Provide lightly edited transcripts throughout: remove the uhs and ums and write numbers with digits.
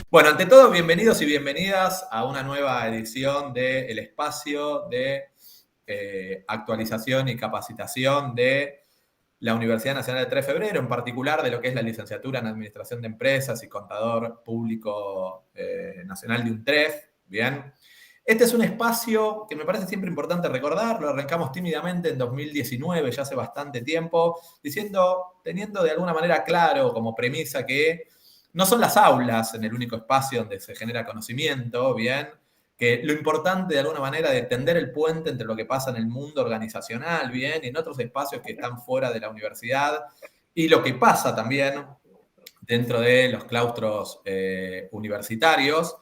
Bueno, ante todo, bienvenidos y bienvenidas a una nueva edición de El Espacio de Actualización y Capacitación de la Universidad Nacional de 3 de Febrero, en particular de lo que es la licenciatura en Administración de Empresas y Contador Público Nacional de UNTREF. Bien. Este es un espacio que me parece siempre importante recordar, lo arrancamos tímidamente en 2019, ya hace bastante tiempo, teniendo de alguna manera claro como premisa que no son las aulas en el único espacio donde se genera conocimiento, bien, que lo importante de alguna manera de tender el puente entre lo que pasa en el mundo organizacional, bien, y en otros espacios que están fuera de la universidad, y lo que pasa también dentro de los claustros universitarios.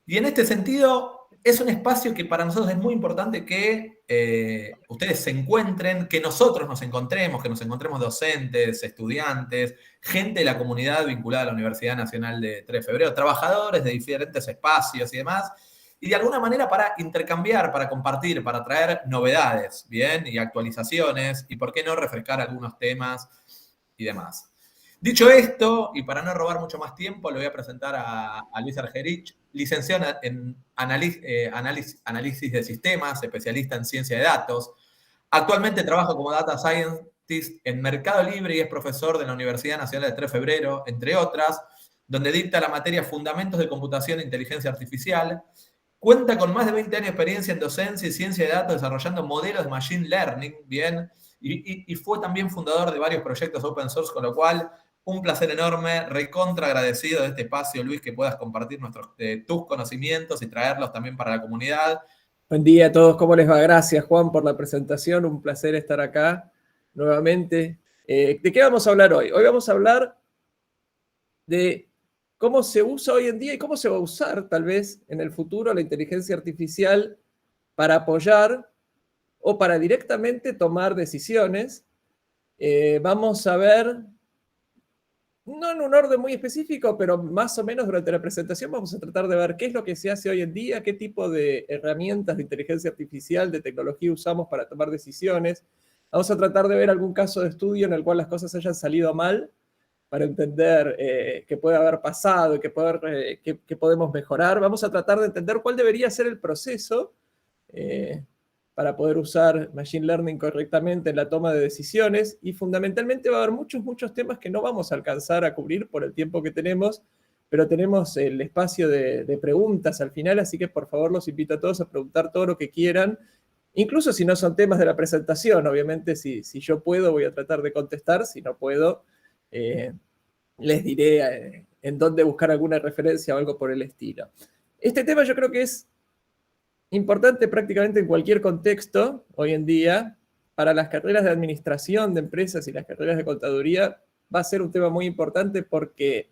Y en este sentido, es un espacio que para nosotros es muy importante que ustedes se encuentren, que nosotros nos encontremos, docentes, estudiantes, gente de la comunidad vinculada a la Universidad Nacional de 3 de Febrero, trabajadores de diferentes espacios y demás, y de alguna manera para intercambiar, para compartir, para traer novedades, ¿bien? Y actualizaciones, y por qué no refrescar algunos temas y demás. Dicho esto, y para no robar mucho más tiempo, le voy a presentar a Luis Argerich, licenciado en análisis de sistemas, especialista en ciencia de datos. Actualmente trabaja como Data Scientist en Mercado Libre y es profesor de la Universidad Nacional de 3 de Febrero, entre otras, donde dicta la materia Fundamentos de Computación e Inteligencia Artificial. Cuenta con más de 20 años de experiencia en docencia y ciencia de datos desarrollando modelos de Machine Learning, ¿bien? Y fue también fundador de varios proyectos open source, con lo cual un placer enorme, recontra agradecido de este espacio, Luis, que puedas compartir tus conocimientos y traerlos también para la comunidad. Buen día a todos, ¿cómo les va? Gracias, Juan, por la presentación. Un placer estar acá nuevamente. ¿De qué vamos a hablar hoy? Hoy vamos a hablar de cómo se usa hoy en día y cómo se va a usar, tal vez, en el futuro la inteligencia artificial para apoyar o para directamente tomar decisiones. Vamos a ver, no en un orden muy específico, pero más o menos durante la presentación vamos a tratar de ver qué es lo que se hace hoy en día, qué tipo de herramientas de inteligencia artificial, de tecnología usamos para tomar decisiones. Vamos a tratar de ver algún caso de estudio en el cual las cosas hayan salido mal, para entender qué puede haber pasado y qué podemos mejorar. Vamos a tratar de entender cuál debería ser el proceso para poder usar Machine Learning correctamente en la toma de decisiones, y fundamentalmente va a haber muchos temas que no vamos a alcanzar a cubrir por el tiempo que tenemos, pero tenemos el espacio de preguntas al final, así que por favor los invito a todos a preguntar todo lo que quieran, incluso si no son temas de la presentación. Obviamente si yo puedo voy a tratar de contestar, si no puedo les diré en dónde buscar alguna referencia o algo por el estilo. Este tema yo creo que es importante prácticamente en cualquier contexto hoy en día. Para las carreras de administración de empresas y las carreras de contaduría va a ser un tema muy importante, porque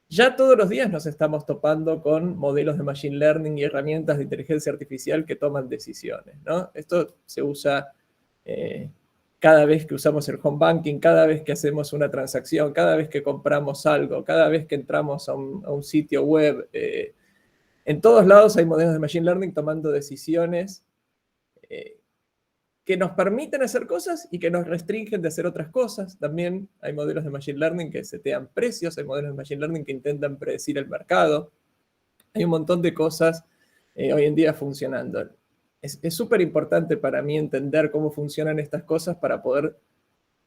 ya todos los días nos estamos topando con modelos de Machine Learning y herramientas de inteligencia artificial que toman decisiones, ¿no? Esto se usa cada vez que usamos el home banking, cada vez que hacemos una transacción, cada vez que compramos algo, cada vez que entramos a un sitio web. En todos lados hay modelos de Machine Learning tomando decisiones que nos permiten hacer cosas y que nos restringen de hacer otras cosas. También hay modelos de Machine Learning que setean precios, hay modelos de Machine Learning que intentan predecir el mercado. Hay un montón de cosas hoy en día funcionando. Es súper importante para mí entender cómo funcionan estas cosas para poder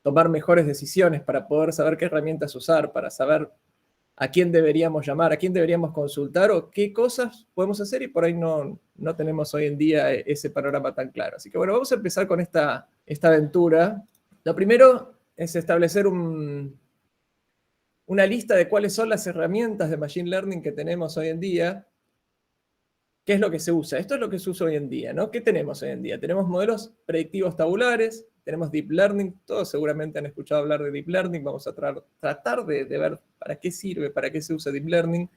tomar mejores decisiones, para poder saber qué herramientas usar, para saber a quién deberíamos llamar, a quién deberíamos consultar o qué cosas podemos hacer, y por ahí no tenemos hoy en día ese panorama tan claro. Así que bueno, vamos a empezar con esta aventura. Lo primero es establecer una lista de cuáles son las herramientas de Machine Learning que tenemos hoy en día. ¿Qué es lo que se usa? Esto es lo que se usa hoy en día, ¿no? ¿Qué tenemos hoy en día? Tenemos modelos predictivos tabulares, tenemos Deep Learning, todos seguramente han escuchado hablar de Deep Learning, vamos a tratar de ver para qué sirve, para qué se usa Deep Learning.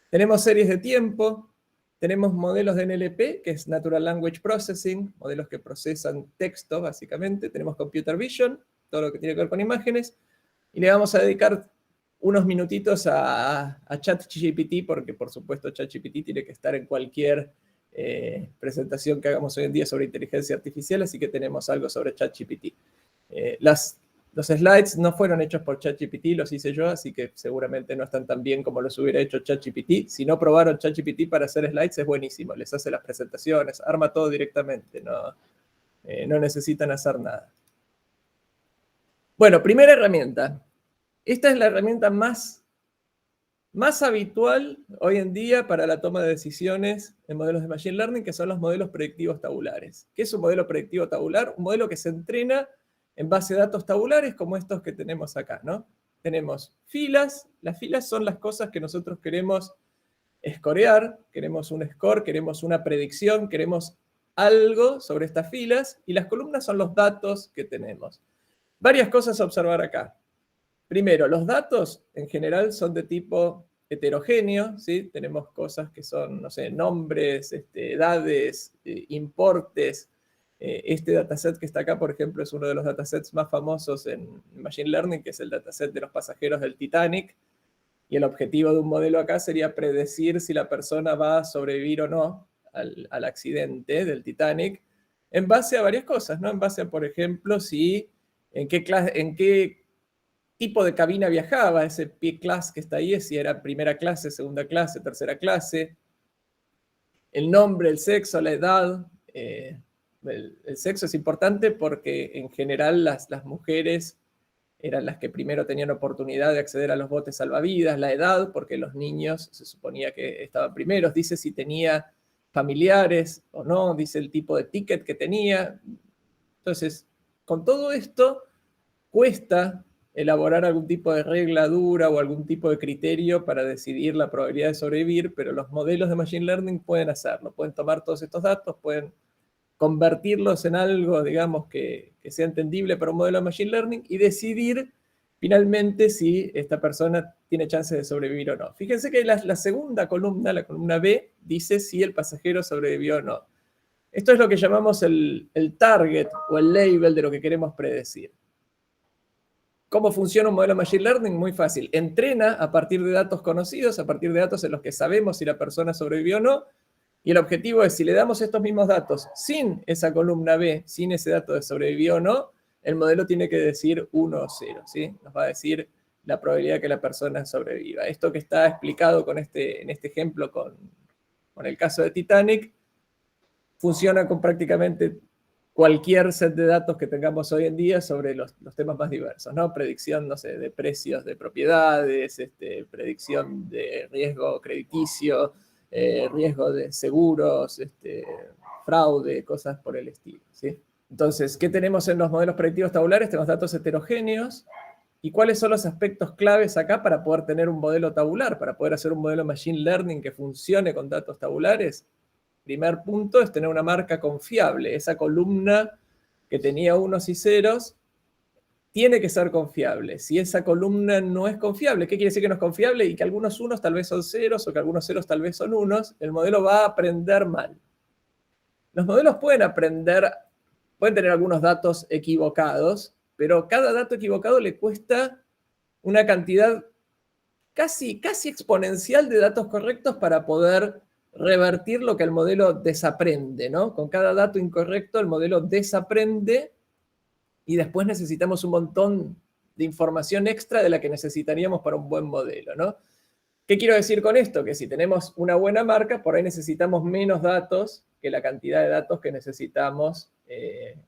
Tenemos series de tiempo, tenemos modelos de NLP, que es Natural Language Processing, modelos que procesan texto, básicamente. Tenemos Computer Vision, todo lo que tiene que ver con imágenes. Y le vamos a dedicar unos minutitos a ChatGPT, porque por supuesto ChatGPT tiene que estar en cualquier presentación que hagamos hoy en día sobre inteligencia artificial, así que tenemos algo sobre ChatGPT. Los slides no fueron hechos por ChatGPT, los hice yo, así que seguramente no están tan bien como los hubiera hecho ChatGPT. Si no probaron ChatGPT para hacer slides, es buenísimo. Les hace las presentaciones, arma todo directamente, no necesitan hacer nada. Bueno, primera herramienta. Esta es la herramienta más habitual hoy en día para la toma de decisiones en modelos de Machine Learning, que son los modelos predictivos tabulares. ¿Qué es un modelo predictivo tabular? Un modelo que se entrena en base a datos tabulares como estos que tenemos acá, ¿no? Tenemos filas. Las filas son las cosas que nosotros queremos escorear. Queremos un score, queremos una predicción, queremos algo sobre estas filas. Y las columnas son los datos que tenemos. Varias cosas a observar acá. Primero, los datos en general son de tipo heterogéneo, ¿sí? Tenemos cosas que son, no sé, nombres, edades, importes. Este dataset que está acá, por ejemplo, es uno de los datasets más famosos en Machine Learning, que es el dataset de los pasajeros del Titanic. Y el objetivo de un modelo acá sería predecir si la persona va a sobrevivir o no al accidente del Titanic, en base a varias cosas, ¿no? En base a, por ejemplo, en qué tipo de cabina viajaba, ese P-Class que está ahí, si era primera clase, segunda clase, tercera clase, el nombre, el sexo, la edad. El sexo es importante porque en general las mujeres eran las que primero tenían oportunidad de acceder a los botes salvavidas, la edad, porque los niños se suponía que estaban primeros, dice si tenía familiares o no, dice el tipo de ticket que tenía. Entonces, con todo esto, cuesta elaborar algún tipo de regla dura o algún tipo de criterio para decidir la probabilidad de sobrevivir, pero los modelos de Machine Learning pueden hacerlo, pueden tomar todos estos datos, pueden convertirlos en algo, digamos, que sea entendible para un modelo de Machine Learning y decidir finalmente si esta persona tiene chance de sobrevivir o no. Fíjense que la segunda columna, la columna B, dice si el pasajero sobrevivió o no. Esto es lo que llamamos el target o el label de lo que queremos predecir. ¿Cómo funciona un modelo de Machine Learning? Muy fácil. Entrena a partir de datos conocidos, a partir de datos en los que sabemos si la persona sobrevivió o no, y el objetivo es, si le damos estos mismos datos sin esa columna B, sin ese dato de sobrevivió o no, el modelo tiene que decir 1 o 0, ¿sí? Nos va a decir la probabilidad de que la persona sobreviva. Esto que está explicado en este ejemplo con el caso de Titanic, funciona con prácticamente cualquier set de datos que tengamos hoy en día sobre los temas más diversos, ¿no? Predicción, no sé, de precios de propiedades, predicción de riesgo crediticio, riesgo de seguros, fraude, cosas por el estilo, ¿sí? Entonces, ¿qué tenemos en los modelos predictivos tabulares? Tenemos datos heterogéneos. ¿Y cuáles son los aspectos claves acá para poder tener un modelo tabular, para poder hacer un modelo Machine Learning que funcione con datos tabulares? Primer punto es tener una marca confiable. Esa columna que tenía unos y ceros tiene que ser confiable. Si esa columna no es confiable, ¿qué quiere decir que no es confiable? Y que algunos unos tal vez son ceros o que algunos ceros tal vez son unos, el modelo va a aprender mal. Los modelos pueden tener algunos datos equivocados, pero cada dato equivocado le cuesta una cantidad casi exponencial de datos correctos para poder revertir lo que el modelo desaprende, ¿no? Con cada dato incorrecto el modelo desaprende y después necesitamos un montón de información extra de la que necesitaríamos para un buen modelo, ¿no? ¿Qué quiero decir con esto? Que si tenemos una buena marca, por ahí necesitamos menos datos que la cantidad de datos que necesitamos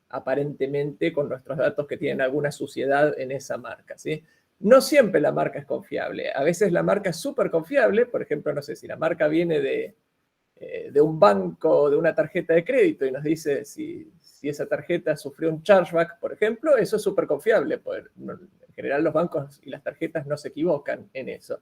aparentemente con nuestros datos que tienen alguna suciedad en esa marca, ¿sí? No siempre la marca es confiable. A veces la marca es súper confiable. Por ejemplo, no sé, si la marca viene de un banco o de una tarjeta de crédito y nos dice si esa tarjeta sufrió un chargeback, por ejemplo, eso es súper confiable. En general los bancos y las tarjetas no se equivocan en eso.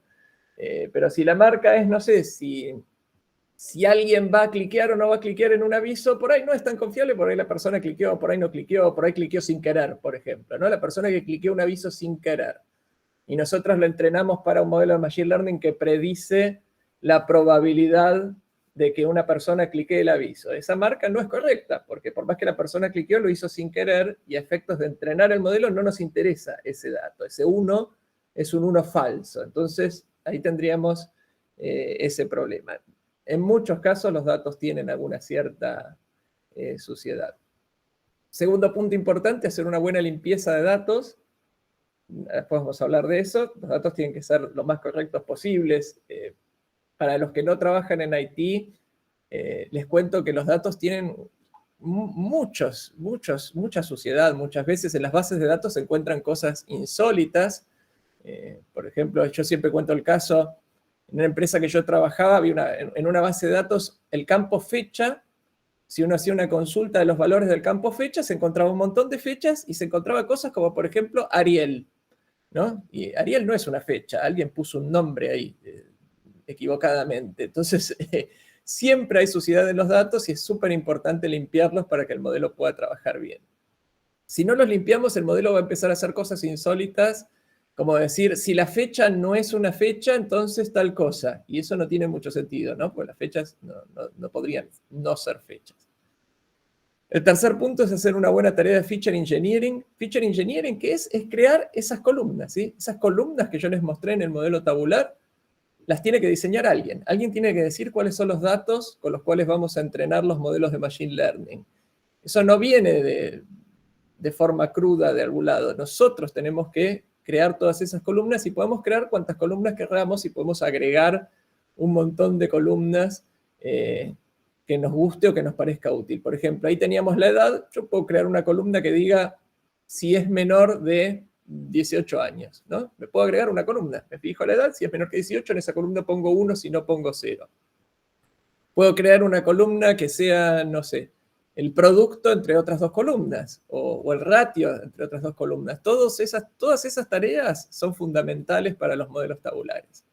Pero si la marca es, no sé, si alguien va a cliquear o no va a cliquear en un aviso, por ahí no es tan confiable, por ahí la persona cliqueó, por ahí no cliqueó, por ahí cliqueó sin querer, por ejemplo, ¿no? La persona que cliqueó un aviso sin querer. Y nosotros lo entrenamos para un modelo de Machine Learning que predice la probabilidad de que una persona clique el aviso. Esa marca no es correcta, porque por más que la persona cliqueó, lo hizo sin querer, y a efectos de entrenar el modelo no nos interesa ese dato. Ese 1 es un 1 falso. Entonces, ahí tendríamos ese problema. En muchos casos los datos tienen alguna cierta suciedad. Segundo punto importante, hacer una buena limpieza de datos. Después vamos a hablar de eso. Los datos tienen que ser lo más correctos posibles. Para los que no trabajan en IT, les cuento que los datos tienen mucha suciedad. Muchas veces en las bases de datos se encuentran cosas insólitas. Por ejemplo, yo siempre cuento el caso, en una empresa que yo trabajaba, había en una base de datos el campo fecha. Si uno hacía una consulta de los valores del campo fecha, se encontraba un montón de fechas y se encontraba cosas como, por ejemplo, Ariel, ¿no? Y Ariel no es una fecha, alguien puso un nombre ahí equivocadamente. Entonces, siempre hay suciedad en los datos y es súper importante limpiarlos para que el modelo pueda trabajar bien. Si no los limpiamos, el modelo va a empezar a hacer cosas insólitas, como decir, si la fecha no es una fecha, entonces tal cosa. Y eso no tiene mucho sentido, ¿no? Porque las fechas no podrían no ser fechas. El tercer punto es hacer una buena tarea de feature engineering. Feature engineering, ¿qué es? Es crear esas columnas, ¿sí? Esas columnas que yo les mostré en el modelo tabular, las tiene que diseñar alguien. Alguien tiene que decir cuáles son los datos con los cuales vamos a entrenar los modelos de Machine Learning. Eso no viene de forma cruda de algún lado. Nosotros tenemos que crear todas esas columnas y podemos crear cuantas columnas queramos y podemos agregar un montón de columnas que nos guste o que nos parezca útil. Por ejemplo, ahí teníamos la edad. Yo puedo crear una columna que diga si es menor de 18 años, ¿no? Me puedo agregar una columna, me fijo la edad, si es menor que 18, en esa columna pongo 1, si no pongo 0. Puedo crear una columna que sea, no sé, el producto entre otras dos columnas, o el ratio entre otras dos columnas. Todas esas tareas son fundamentales para los modelos tabulares.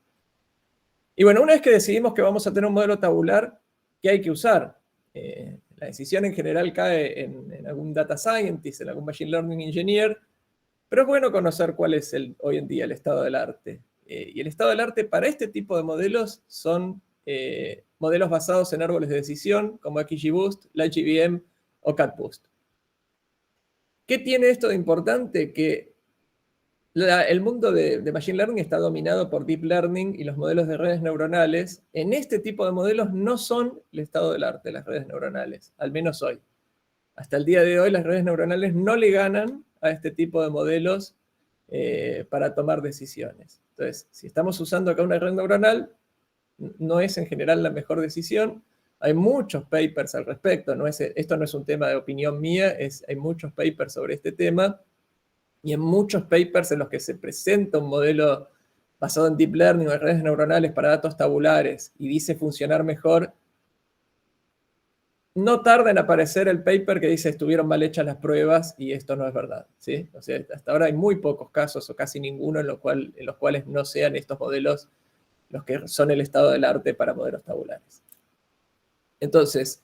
Y bueno, una vez que decidimos que vamos a tener un modelo tabular, ¿qué hay que usar? La decisión en general cae en algún data scientist, en algún machine learning engineer, pero es bueno conocer cuál es hoy en día el estado del arte. Y el estado del arte para este tipo de modelos son modelos basados en árboles de decisión, como XGBoost, LightGBM o CatBoost. ¿Qué tiene esto de importante? Que el mundo de Machine Learning está dominado por Deep Learning y los modelos de redes neuronales. En este tipo de modelos no son el estado del arte las redes neuronales, al menos hoy. Hasta el día de hoy las redes neuronales no le ganan a este tipo de modelos para tomar decisiones. Entonces, si estamos usando acá una red neuronal, no es en general la mejor decisión. Hay muchos papers al respecto. Esto no es un tema de opinión mía, hay muchos papers sobre este tema. Y en muchos papers en los que se presenta un modelo basado en Deep Learning o en redes neuronales para datos tabulares y dice funcionar mejor, no tarda en aparecer el paper que dice estuvieron mal hechas las pruebas y esto no es verdad, ¿sí? O sea, hasta ahora hay muy pocos casos o casi ninguno en los cuales no sean estos modelos los que son el estado del arte para modelos tabulares. Entonces,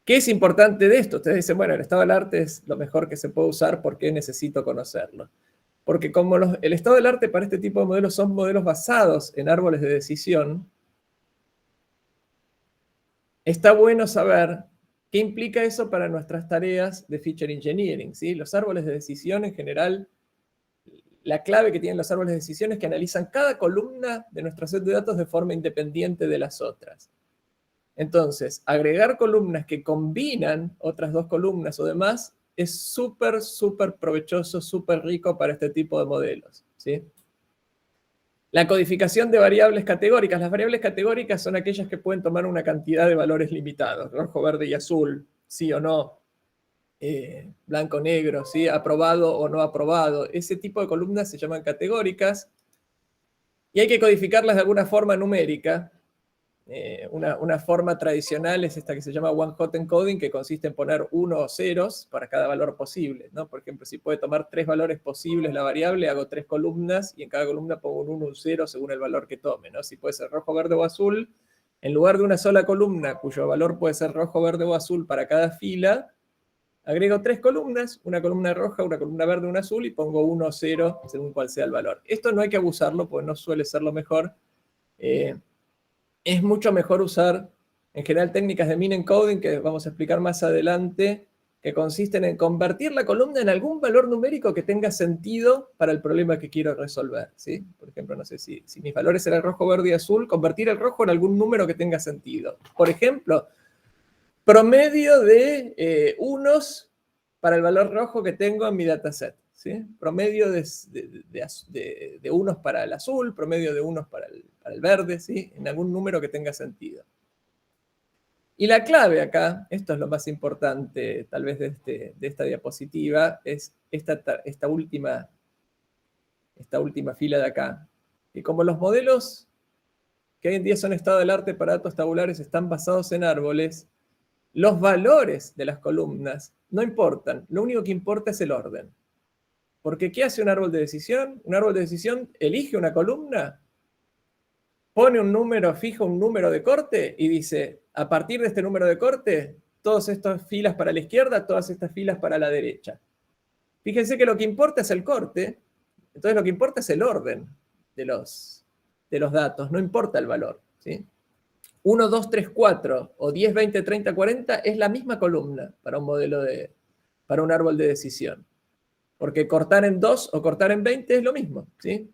¿qué es importante de esto? Ustedes dicen, bueno, el estado del arte es lo mejor que se puede usar, ¿por qué necesito conocerlo? Porque como el estado del arte para este tipo de modelos son modelos basados en árboles de decisión, está bueno saber qué implica eso para nuestras tareas de feature engineering, ¿sí? Los árboles de decisión en general, la clave que tienen los árboles de decisión es que analizan cada columna de nuestra set de datos de forma independiente de las otras. Entonces, agregar columnas que combinan otras dos columnas o demás es súper provechoso, súper rico para este tipo de modelos, ¿sí? La codificación de variables categóricas. Las variables categóricas son aquellas que pueden tomar una cantidad de valores limitados, rojo, verde y azul, sí o no, blanco, negro, ¿sí? Aprobado o no aprobado. Ese tipo de columnas se llaman categóricas y hay que codificarlas de alguna forma numérica. Una forma tradicional es esta que se llama one-hot encoding, que consiste en poner 1 o ceros para cada valor posible, ¿no? Por ejemplo, si puede tomar 3 valores posibles la variable, hago 3 columnas y en cada columna pongo un 1 o un 0 según el valor que tome, ¿no? Si puede ser rojo, verde o azul, en lugar de una sola columna cuyo valor puede ser rojo, verde o azul para cada fila, agrego 3 columnas, una columna roja, una columna verde, una azul y pongo 1 o 0 según cuál sea el valor. Esto no hay que abusarlo porque no suele ser lo mejor. Es mucho mejor usar en general técnicas de mean encoding que vamos a explicar más adelante, que consisten en convertir la columna en algún valor numérico que tenga sentido para el problema que quiero resolver, ¿sí? Por ejemplo, no sé, si mis valores eran rojo, verde y azul, convertir el rojo en algún número que tenga sentido. Por ejemplo, promedio de unos para el valor rojo que tengo en mi dataset, ¿sí? Promedio de unos para el azul, promedio de unos para el verde, ¿sí? En algún número que tenga sentido. Y la clave acá, esto es lo más importante tal vez de esta diapositiva, es esta última fila de acá. Y como los modelos que hoy en día son estado del arte para datos tabulares están basados en árboles, los valores de las columnas no importan, lo único que importa es el orden. Porque ¿qué hace un árbol de decisión? Un árbol de decisión elige una columna, pone un número, fija un número de corte y dice, a partir de este número de corte, todas estas filas para la izquierda, todas estas filas para la derecha. Fíjense que lo que importa es el corte, entonces lo que importa es el orden de los datos, no importa el valor, ¿sí? 1, 2, 3, 4 o 10, 20, 30, 40 es la misma columna para un árbol de decisión. Porque cortar en 2 o cortar en 20 es lo mismo, ¿sí?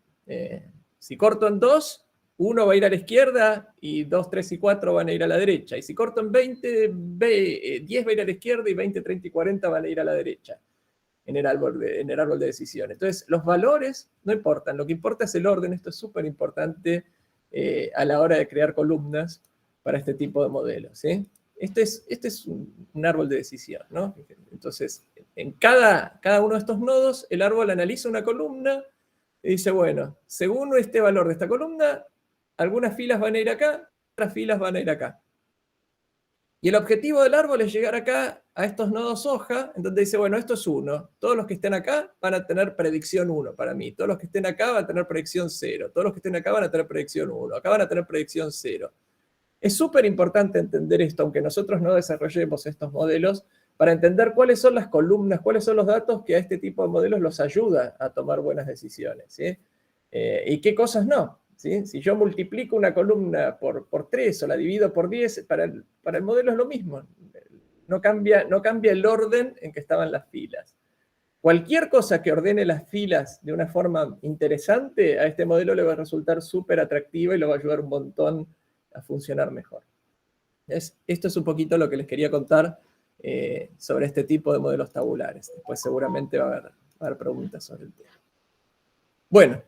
Si corto en 2, 1 va a ir a la izquierda y 2, 3 y 4 van a ir a la derecha. Y si corto en 20, 10 va a ir a la izquierda y 20, 30 y 40 van a ir a la derecha en el árbol de decisión. Entonces, los valores no importan, lo que importa es el orden. Esto es súper importante a la hora de crear columnas para este tipo de modelos, ¿sí? Este es un árbol de decisión, ¿no? Entonces, en cada uno de estos nodos, el árbol analiza una columna y dice, bueno, según este valor de esta columna, algunas filas van a ir acá, otras filas van a ir acá. Y el objetivo del árbol es llegar acá a estos nodos hoja, en donde dice, bueno, esto es 1. Todos los que estén acá van a tener predicción 1 para mí. Todos los que estén acá van a tener predicción 0. Todos los que estén acá van a tener predicción 1. Acá van a tener predicción 0. Es súper importante entender esto, aunque nosotros no desarrollemos estos modelos, para entender cuáles son las columnas, cuáles son los datos que a este tipo de modelos los ayuda a tomar buenas decisiones, ¿sí? Y qué cosas no, ¿sí? Si yo multiplico una columna por 3 o la divido por 10, para el modelo es lo mismo. No cambia el orden en que estaban las filas. Cualquier cosa que ordene las filas de una forma interesante, a este modelo le va a resultar súper atractiva y lo va a ayudar un montón a funcionar mejor. Esto es un poquito lo que les quería contar sobre este tipo de modelos tabulares. Después seguramente va a haber preguntas sobre el tema. Bueno,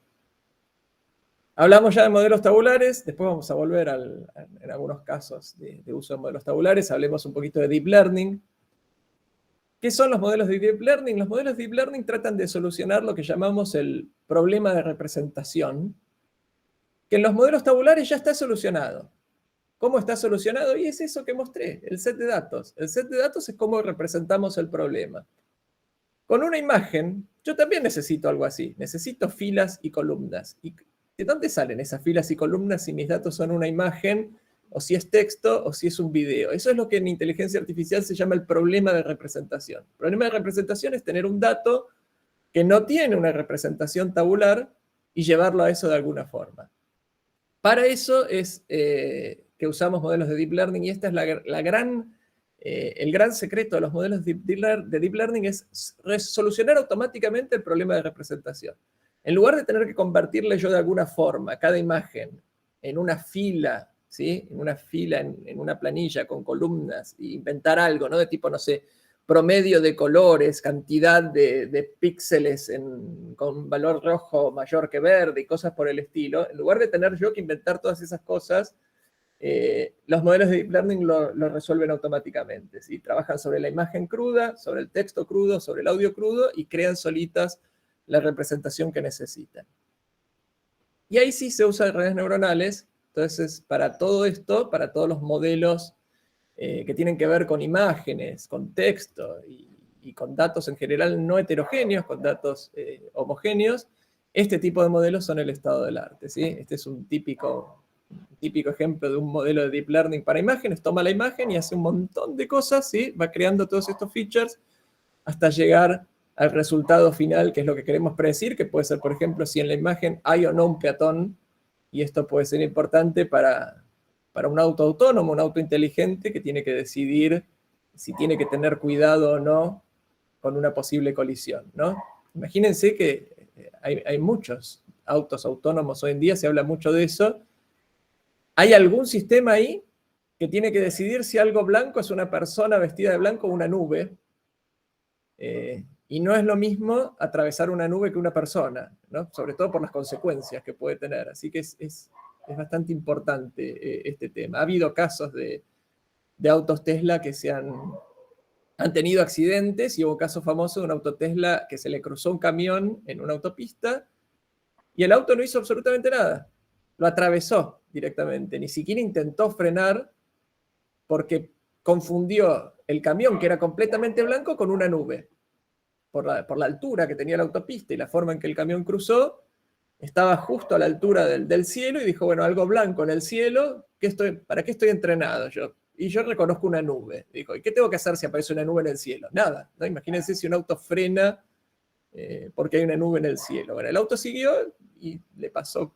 hablamos ya de modelos tabulares, después vamos a volver en algunos casos de uso de modelos tabulares. Hablemos un poquito de Deep Learning. ¿Qué son los modelos de Deep Learning? Los modelos de Deep Learning tratan de solucionar lo que llamamos el problema de representación, que en los modelos tabulares ya está solucionado. ¿Cómo está solucionado? Y es eso que mostré, el set de datos. El set de datos es cómo representamos el problema. Con una imagen, yo también necesito algo así. Necesito filas y columnas. ¿Y de dónde salen esas filas y columnas si mis datos son una imagen, o si es texto, o si es un video? Eso es lo que en inteligencia artificial se llama el problema de representación. El problema de representación es tener un dato que no tiene una representación tabular y llevarlo a eso de alguna forma. Para eso es que usamos modelos de Deep Learning, y esta es el gran secreto de los modelos de Deep Learning, es solucionar automáticamente el problema de representación. En lugar de tener que convertirle yo de alguna forma cada imagen en una fila, ¿sí? En una fila, en una planilla con columnas, e inventar algo, ¿no? De tipo, no sé, promedio de colores, cantidad de píxeles con valor rojo mayor que verde y cosas por el estilo, en lugar de tener yo que inventar todas esas cosas, los modelos de Deep Learning lo resuelven automáticamente, ¿sí? Trabajan sobre la imagen cruda, sobre el texto crudo, sobre el audio crudo y crean solitas la representación que necesitan. Y ahí sí se usan redes neuronales. Entonces, para todo esto, para todos los modelos que tienen que ver con imágenes, con texto y con datos en general no heterogéneos, con datos homogéneos, este tipo de modelos son el estado del arte, ¿sí? Este es un típico ejemplo de un modelo de Deep Learning para imágenes. Toma la imagen y hace un montón de cosas, ¿sí? Va creando todos estos features hasta llegar al resultado final, que es lo que queremos predecir, que puede ser, por ejemplo, si en la imagen hay o no un peatón, y esto puede ser importante para para un auto autónomo, un auto inteligente que tiene que decidir si tiene que tener cuidado o no con una posible colisión, ¿no? Imagínense que hay muchos autos autónomos hoy en día, se habla mucho de eso. ¿Hay algún sistema ahí que tiene que decidir si algo blanco es una persona vestida de blanco o una nube? Y no es lo mismo atravesar una nube que una persona, ¿no? Sobre todo por las consecuencias que puede tener. Así que es bastante importante este tema. Ha habido casos de autos Tesla que han tenido accidentes, y hubo casos famosos de un auto Tesla que se le cruzó un camión en una autopista y el auto no hizo absolutamente nada. Lo atravesó directamente. Ni siquiera intentó frenar porque confundió el camión, que era completamente blanco, con una nube. Por la altura que tenía la autopista y la forma en que el camión cruzó, estaba justo a la altura del cielo y dijo, bueno, algo blanco en el cielo, ¿para qué estoy entrenado yo? Y yo reconozco una nube. Dijo, ¿y qué tengo que hacer si aparece una nube en el cielo? Nada, ¿no? Imagínense si un auto frena porque hay una nube en el cielo. Bueno, el auto siguió y le pasó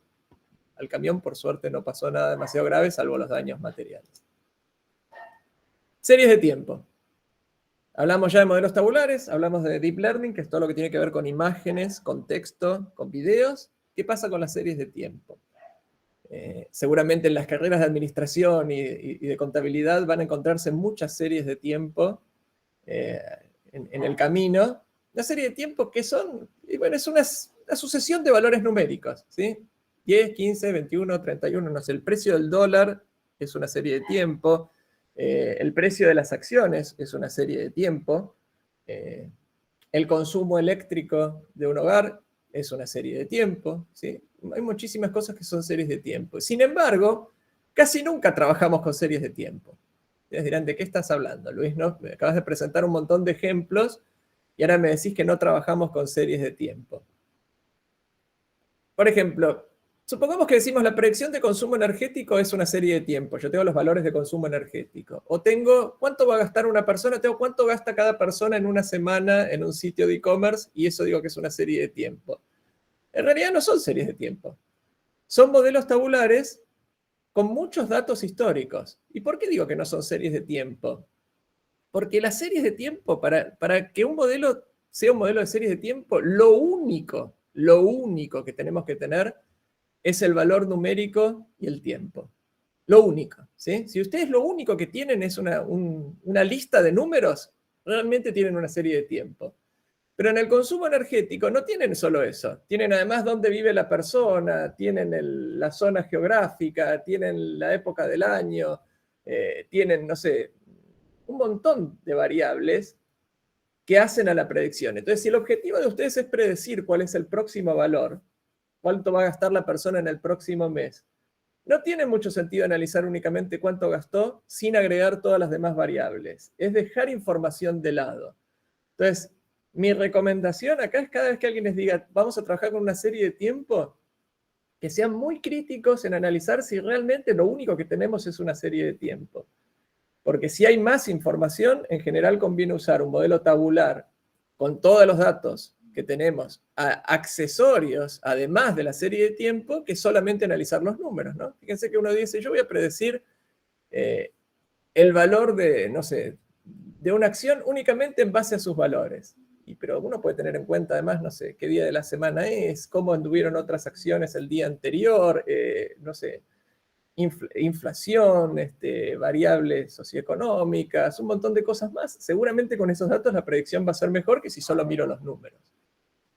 al camión, por suerte no pasó nada demasiado grave, salvo los daños materiales. Series de tiempo. Hablamos ya de modelos tabulares, hablamos de Deep Learning, que es todo lo que tiene que ver con imágenes, con texto, con videos. ¿Qué pasa con las series de tiempo? Seguramente en las carreras de administración y de contabilidad van a encontrarse muchas series de tiempo en el camino. Una serie de tiempo que son, y bueno, es una sucesión de valores numéricos, ¿sí? 10, 15, 21, 31, no sé, el precio del dólar es una serie de tiempo. El precio de las acciones es una serie de tiempo. El consumo eléctrico de un hogar es una serie de tiempo, ¿sí? Hay muchísimas cosas que son series de tiempo. Sin embargo, casi nunca trabajamos con series de tiempo. Ustedes dirán, ¿de qué estás hablando, Luis? ¿No? Me acabas de presentar un montón de ejemplos y ahora me decís que no trabajamos con series de tiempo. Por ejemplo, supongamos que decimos la predicción de consumo energético es una serie de tiempo. Yo tengo los valores de consumo energético. O tengo cuánto va a gastar una persona, tengo cuánto gasta cada persona en una semana en un sitio de e-commerce, y eso digo que es una serie de tiempo. En realidad no son series de tiempo. Son modelos tabulares con muchos datos históricos. ¿Y por qué digo que no son series de tiempo? Porque las series de tiempo, para que un modelo sea un modelo de series de tiempo, lo único que tenemos que tener es el valor numérico y el tiempo. Lo único, ¿sí? Si ustedes lo único que tienen es una lista de números, realmente tienen una serie de tiempo. Pero en el consumo energético no tienen solo eso. Tienen además dónde vive la persona, tienen la zona geográfica, tienen la época del año, tienen, no sé, un montón de variables que hacen a la predicción. Entonces, si el objetivo de ustedes es predecir cuál es el próximo valor, cuánto va a gastar la persona en el próximo mes, no tiene mucho sentido analizar únicamente cuánto gastó sin agregar todas las demás variables. Es dejar información de lado. Entonces, mi recomendación acá es cada vez que alguien les diga, vamos a trabajar con una serie de tiempo, que sean muy críticos en analizar si realmente lo único que tenemos es una serie de tiempo. Porque si hay más información, en general conviene usar un modelo tabular con todos los datos que tenemos accesorios, además de la serie de tiempo, que solamente analizar los números, ¿no? Fíjense que uno dice, yo voy a predecir el valor de, no sé, de una acción únicamente en base a sus valores. Pero uno puede tener en cuenta además, no sé, qué día de la semana es, cómo anduvieron otras acciones el día anterior, no sé, inflación, variables socioeconómicas, un montón de cosas más. Seguramente con esos datos la predicción va a ser mejor que si solo miro los números.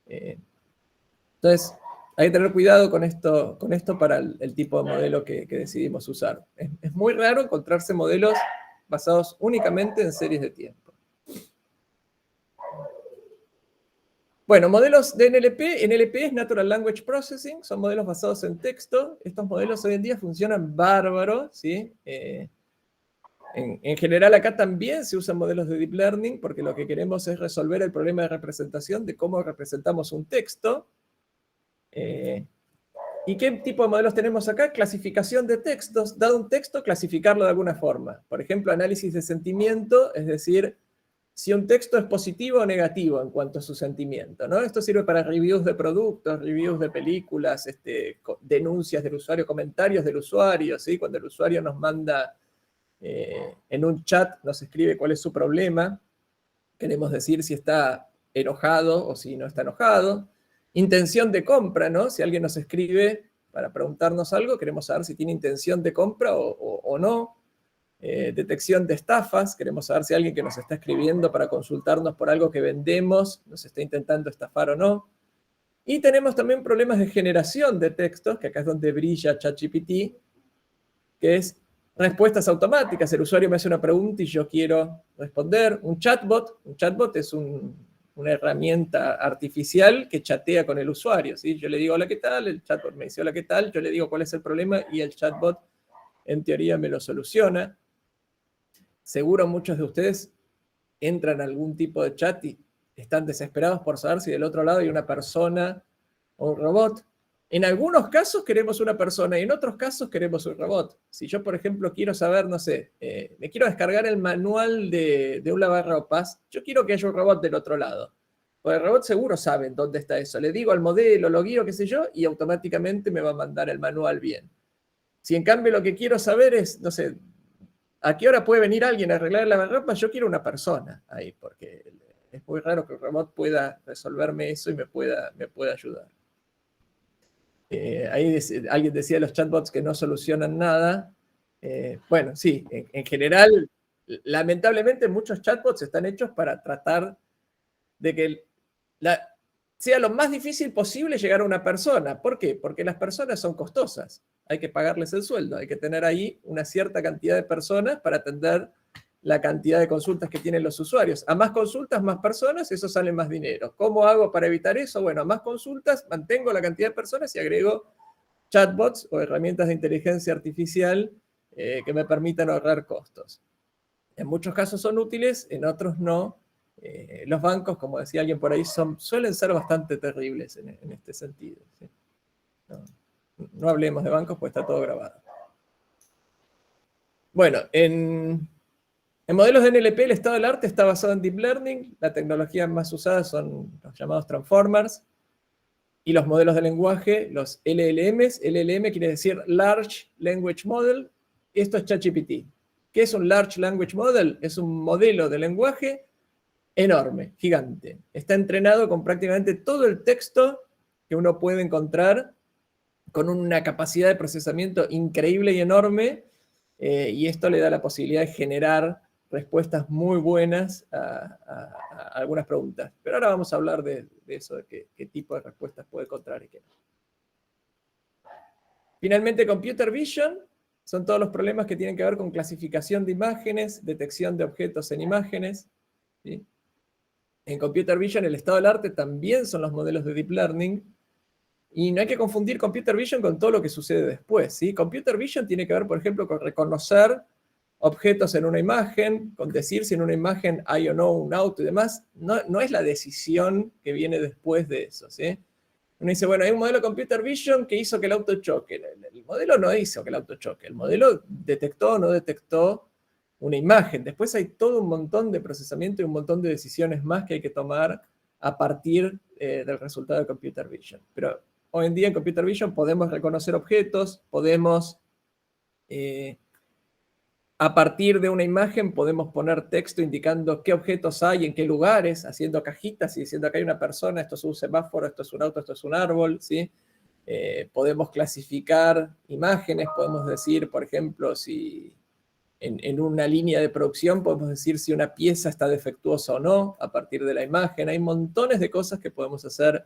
Entonces, hay que tener cuidado con esto para el tipo de modelo que decidimos usar. Es muy raro encontrarse modelos basados únicamente en series de tiempo. Bueno, modelos de NLP. NLP es Natural Language Processing, son modelos basados en texto. Estos modelos hoy en día funcionan bárbaro, ¿sí? En general acá también se usan modelos de Deep Learning porque lo que queremos es resolver el problema de representación de cómo representamos un texto. ¿Y qué tipo de modelos tenemos acá? Clasificación de textos. Dado un texto, clasificarlo de alguna forma. Por ejemplo, análisis de sentimiento, es decir, si un texto es positivo o negativo en cuanto a su sentimiento, ¿no? Esto sirve para reviews de productos, reviews de películas, denuncias del usuario, comentarios del usuario, ¿sí? Cuando el usuario nos manda en un chat, nos escribe cuál es su problema, queremos decir si está enojado o si no está enojado. Intención de compra, ¿no? Si alguien nos escribe para preguntarnos algo, queremos saber si tiene intención de compra o no. Detección de estafas, queremos saber si alguien que nos está escribiendo para consultarnos por algo que vendemos nos está intentando estafar o no. Y tenemos también problemas de generación de textos, que acá es donde brilla ChatGPT, que es respuestas automáticas. El usuario me hace una pregunta y yo quiero responder. Un chatbot es una herramienta artificial que chatea con el usuario, ¿sí? Yo le digo hola, ¿qué tal? El chatbot me dice hola, ¿qué tal? Yo le digo cuál es el problema y el chatbot en teoría me lo soluciona. Seguro muchos de ustedes entran a algún tipo de chat y están desesperados por saber si del otro lado hay una persona o un robot. En algunos casos queremos una persona y en otros casos queremos un robot. Si yo, por ejemplo, quiero saber, no sé, me quiero descargar el manual de un lavarropas, yo quiero que haya un robot del otro lado. Porque el robot seguro sabe dónde está eso. Le digo al modelo, lo guío, qué sé yo, y automáticamente me va a mandar el manual bien. Si en cambio lo que quiero saber es, no sé, ¿a qué hora puede venir alguien a arreglar el lavarropas? Yo quiero una persona ahí, porque es muy raro que el robot pueda resolverme eso y me pueda ayudar. Ahí alguien decía los chatbots que no solucionan nada. Bueno, sí, en general, lamentablemente muchos chatbots están hechos para tratar de que sea lo más difícil posible llegar a una persona. ¿Por qué? Porque las personas son costosas. Hay que pagarles el sueldo, hay que tener ahí una cierta cantidad de personas para atender la cantidad de consultas que tienen los usuarios. A más consultas, más personas, eso sale más dinero. ¿Cómo hago para evitar eso? Bueno, a más consultas, mantengo la cantidad de personas y agrego chatbots o herramientas de inteligencia artificial que me permitan ahorrar costos. En muchos casos son útiles, en otros no. Los bancos, como decía alguien por ahí, suelen ser bastante terribles en este sentido, ¿sí? No hablemos de bancos, pues está todo grabado. Bueno, en modelos de NLP, el estado del arte está basado en Deep Learning. La tecnología más usada son los llamados Transformers. Y los modelos de lenguaje, los LLMs. LLM quiere decir Large Language Model. Esto es ChatGPT. ¿Qué es un Large Language Model? Es un modelo de lenguaje enorme, gigante. Está entrenado con prácticamente todo el texto que uno puede encontrar, con una capacidad de procesamiento increíble y enorme, y esto le da la posibilidad de generar respuestas muy buenas a algunas preguntas. Pero ahora vamos a hablar de eso, de qué tipo de respuestas puede encontrar y qué no. Finalmente, Computer Vision son todos los problemas que tienen que ver con clasificación de imágenes, detección de objetos en imágenes, ¿sí? En Computer Vision el estado del arte también son los modelos de Deep Learning, y no hay que confundir Computer Vision con todo lo que sucede después, ¿sí? Computer Vision tiene que ver, por ejemplo, con reconocer objetos en una imagen, con decir si en una imagen hay o no un auto y demás. No es la decisión que viene después de eso, ¿sí? Uno dice, bueno, hay un modelo de Computer Vision que hizo que el auto choque. El modelo no hizo que el auto choque. El modelo detectó o no detectó una imagen. Después hay todo un montón de procesamiento y un montón de decisiones más que hay que tomar a partir del resultado de Computer Vision. Pero hoy en día en Computer Vision podemos reconocer objetos, podemos, a partir de una imagen, podemos poner texto indicando qué objetos hay, en qué lugares, haciendo cajitas y diciendo que hay una persona, esto es un semáforo, esto es un auto, esto es un árbol, ¿sí? Podemos clasificar imágenes, podemos decir, por ejemplo, si en una línea de producción podemos decir si una pieza está defectuosa o no a partir de la imagen. Hay montones de cosas que podemos hacer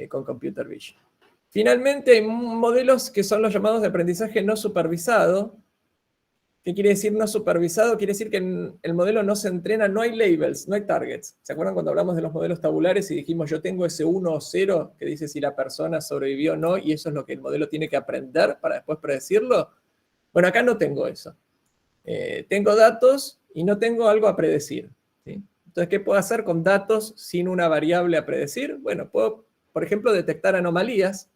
con Computer Vision. Finalmente, hay modelos que son los llamados de aprendizaje no supervisado. ¿Qué quiere decir no supervisado? Quiere decir que el modelo no se entrena, no hay labels, no hay targets. ¿Se acuerdan cuando hablamos de los modelos tabulares y dijimos yo tengo ese 1 o 0 que dice si la persona sobrevivió o no y eso es lo que el modelo tiene que aprender para después predecirlo? Bueno, acá no tengo eso. Tengo datos y no tengo algo a predecir, ¿sí? Entonces, ¿qué puedo hacer con datos sin una variable a predecir? Bueno, puedo, por ejemplo, detectar anomalías.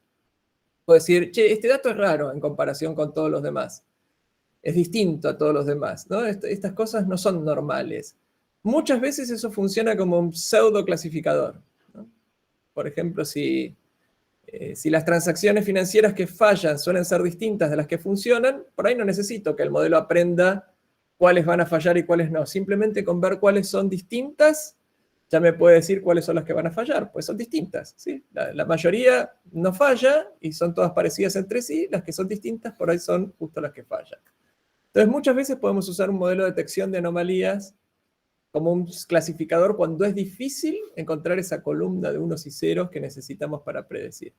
Puedo decir, che, este dato es raro en comparación con todos los demás. Es distinto a todos los demás, ¿no? Estas cosas no son normales. muchas veces eso funciona como un pseudo clasificador, ¿no? Por ejemplo, si las transacciones financieras que fallan suelen ser distintas de las que funcionan, por ahí no necesito que el modelo aprenda cuáles van a fallar y cuáles no. Simplemente con ver cuáles son distintas, ya me puede decir cuáles son las que van a fallar, pues son distintas, ¿sí? La mayoría no falla y son todas parecidas entre sí, las que son distintas por ahí son justo las que fallan. Entonces muchas veces podemos usar un modelo de detección de anomalías como un clasificador cuando es difícil encontrar esa columna de unos y ceros que necesitamos para predecir.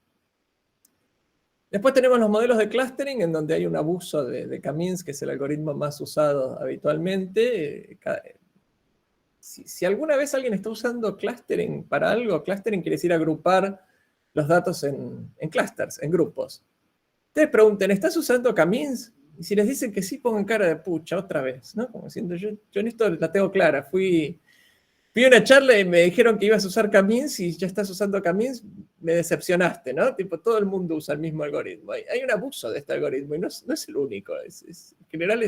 Después tenemos los modelos de clustering, en donde hay un abuso de K-means, que es el algoritmo más usado habitualmente. Si alguna vez alguien está usando clustering para algo, clustering quiere decir agrupar los datos en clusters, en grupos. Ustedes pregunten, ¿estás usando K-means? Y si les dicen que sí, pongan cara de pucha otra vez, ¿no? Como diciendo, yo en esto la tengo clara. Fui a una charla y me dijeron que ibas a usar K-means y ya estás usando K-means, me decepcionaste, ¿no? Tipo, todo el mundo usa el mismo algoritmo. Hay un abuso de este algoritmo y no es el único. En general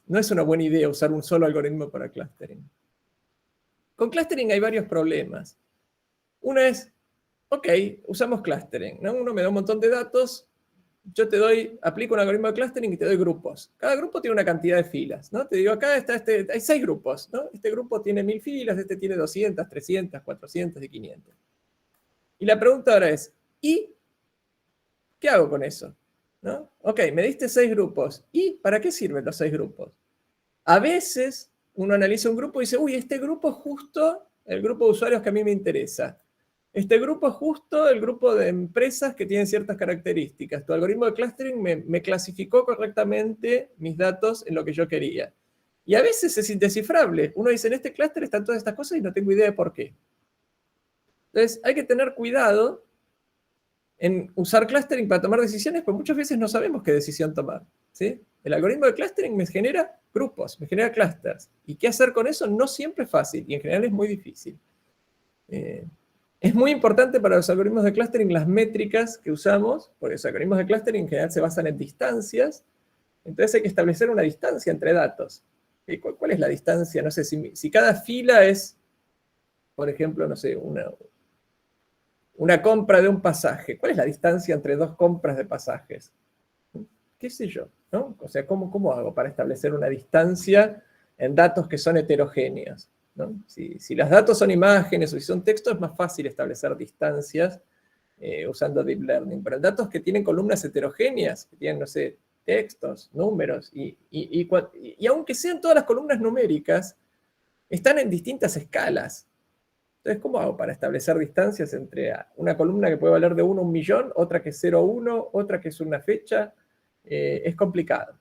no es una buena idea usar un solo algoritmo para clustering. Con clustering hay varios problemas. Uno es, ok, usamos clustering, ¿no? Uno me da un montón de datos, yo aplico un algoritmo de clustering y te doy grupos. Cada grupo tiene una cantidad de filas, ¿no? Te digo, acá hay 6 grupos, ¿no? Este grupo tiene 1000 filas, este tiene 200, 300, 400 y 500. Y la pregunta ahora es, ¿y qué hago con eso? ¿No? Ok, me diste 6 grupos. ¿Y para qué sirven los 6 grupos? A veces uno analiza un grupo y dice, uy, este grupo es justo el grupo de usuarios que a mí me interesa. Este grupo es justo el grupo de empresas que tienen ciertas características. Tu algoritmo de clustering me clasificó correctamente mis datos en lo que yo quería. Y a veces es indescifrable. Uno dice, en este clúster están todas estas cosas y no tengo idea de por qué. Entonces, hay que tener cuidado en usar clustering para tomar decisiones, porque muchas veces no sabemos qué decisión tomar, ¿sí? El algoritmo de clustering me genera grupos, me genera clusters. Y qué hacer con eso no siempre es fácil, y en general es muy difícil. Es muy importante para los algoritmos de clustering las métricas que usamos, porque los algoritmos de clustering en general se basan en distancias, entonces hay que establecer una distancia entre datos. ¿Cuál es la distancia? No sé, si cada fila es, por ejemplo, no sé, una compra de un pasaje. ¿Cuál es la distancia entre 2 compras de pasajes? ¿Qué sé yo? ¿No? O sea, ¿cómo hago para establecer una distancia en datos que son heterogéneos? ¿No? Si los datos son imágenes o si son textos, es más fácil establecer distancias usando Deep Learning. Pero en datos que tienen columnas heterogéneas, que tienen, no sé, textos, números, y aunque sean todas las columnas numéricas, están en distintas escalas. Entonces, ¿cómo hago para establecer distancias entre una columna que puede valer de 1 a 1 millón, otra que es 0 a 1, otra que es una fecha? Es complicado.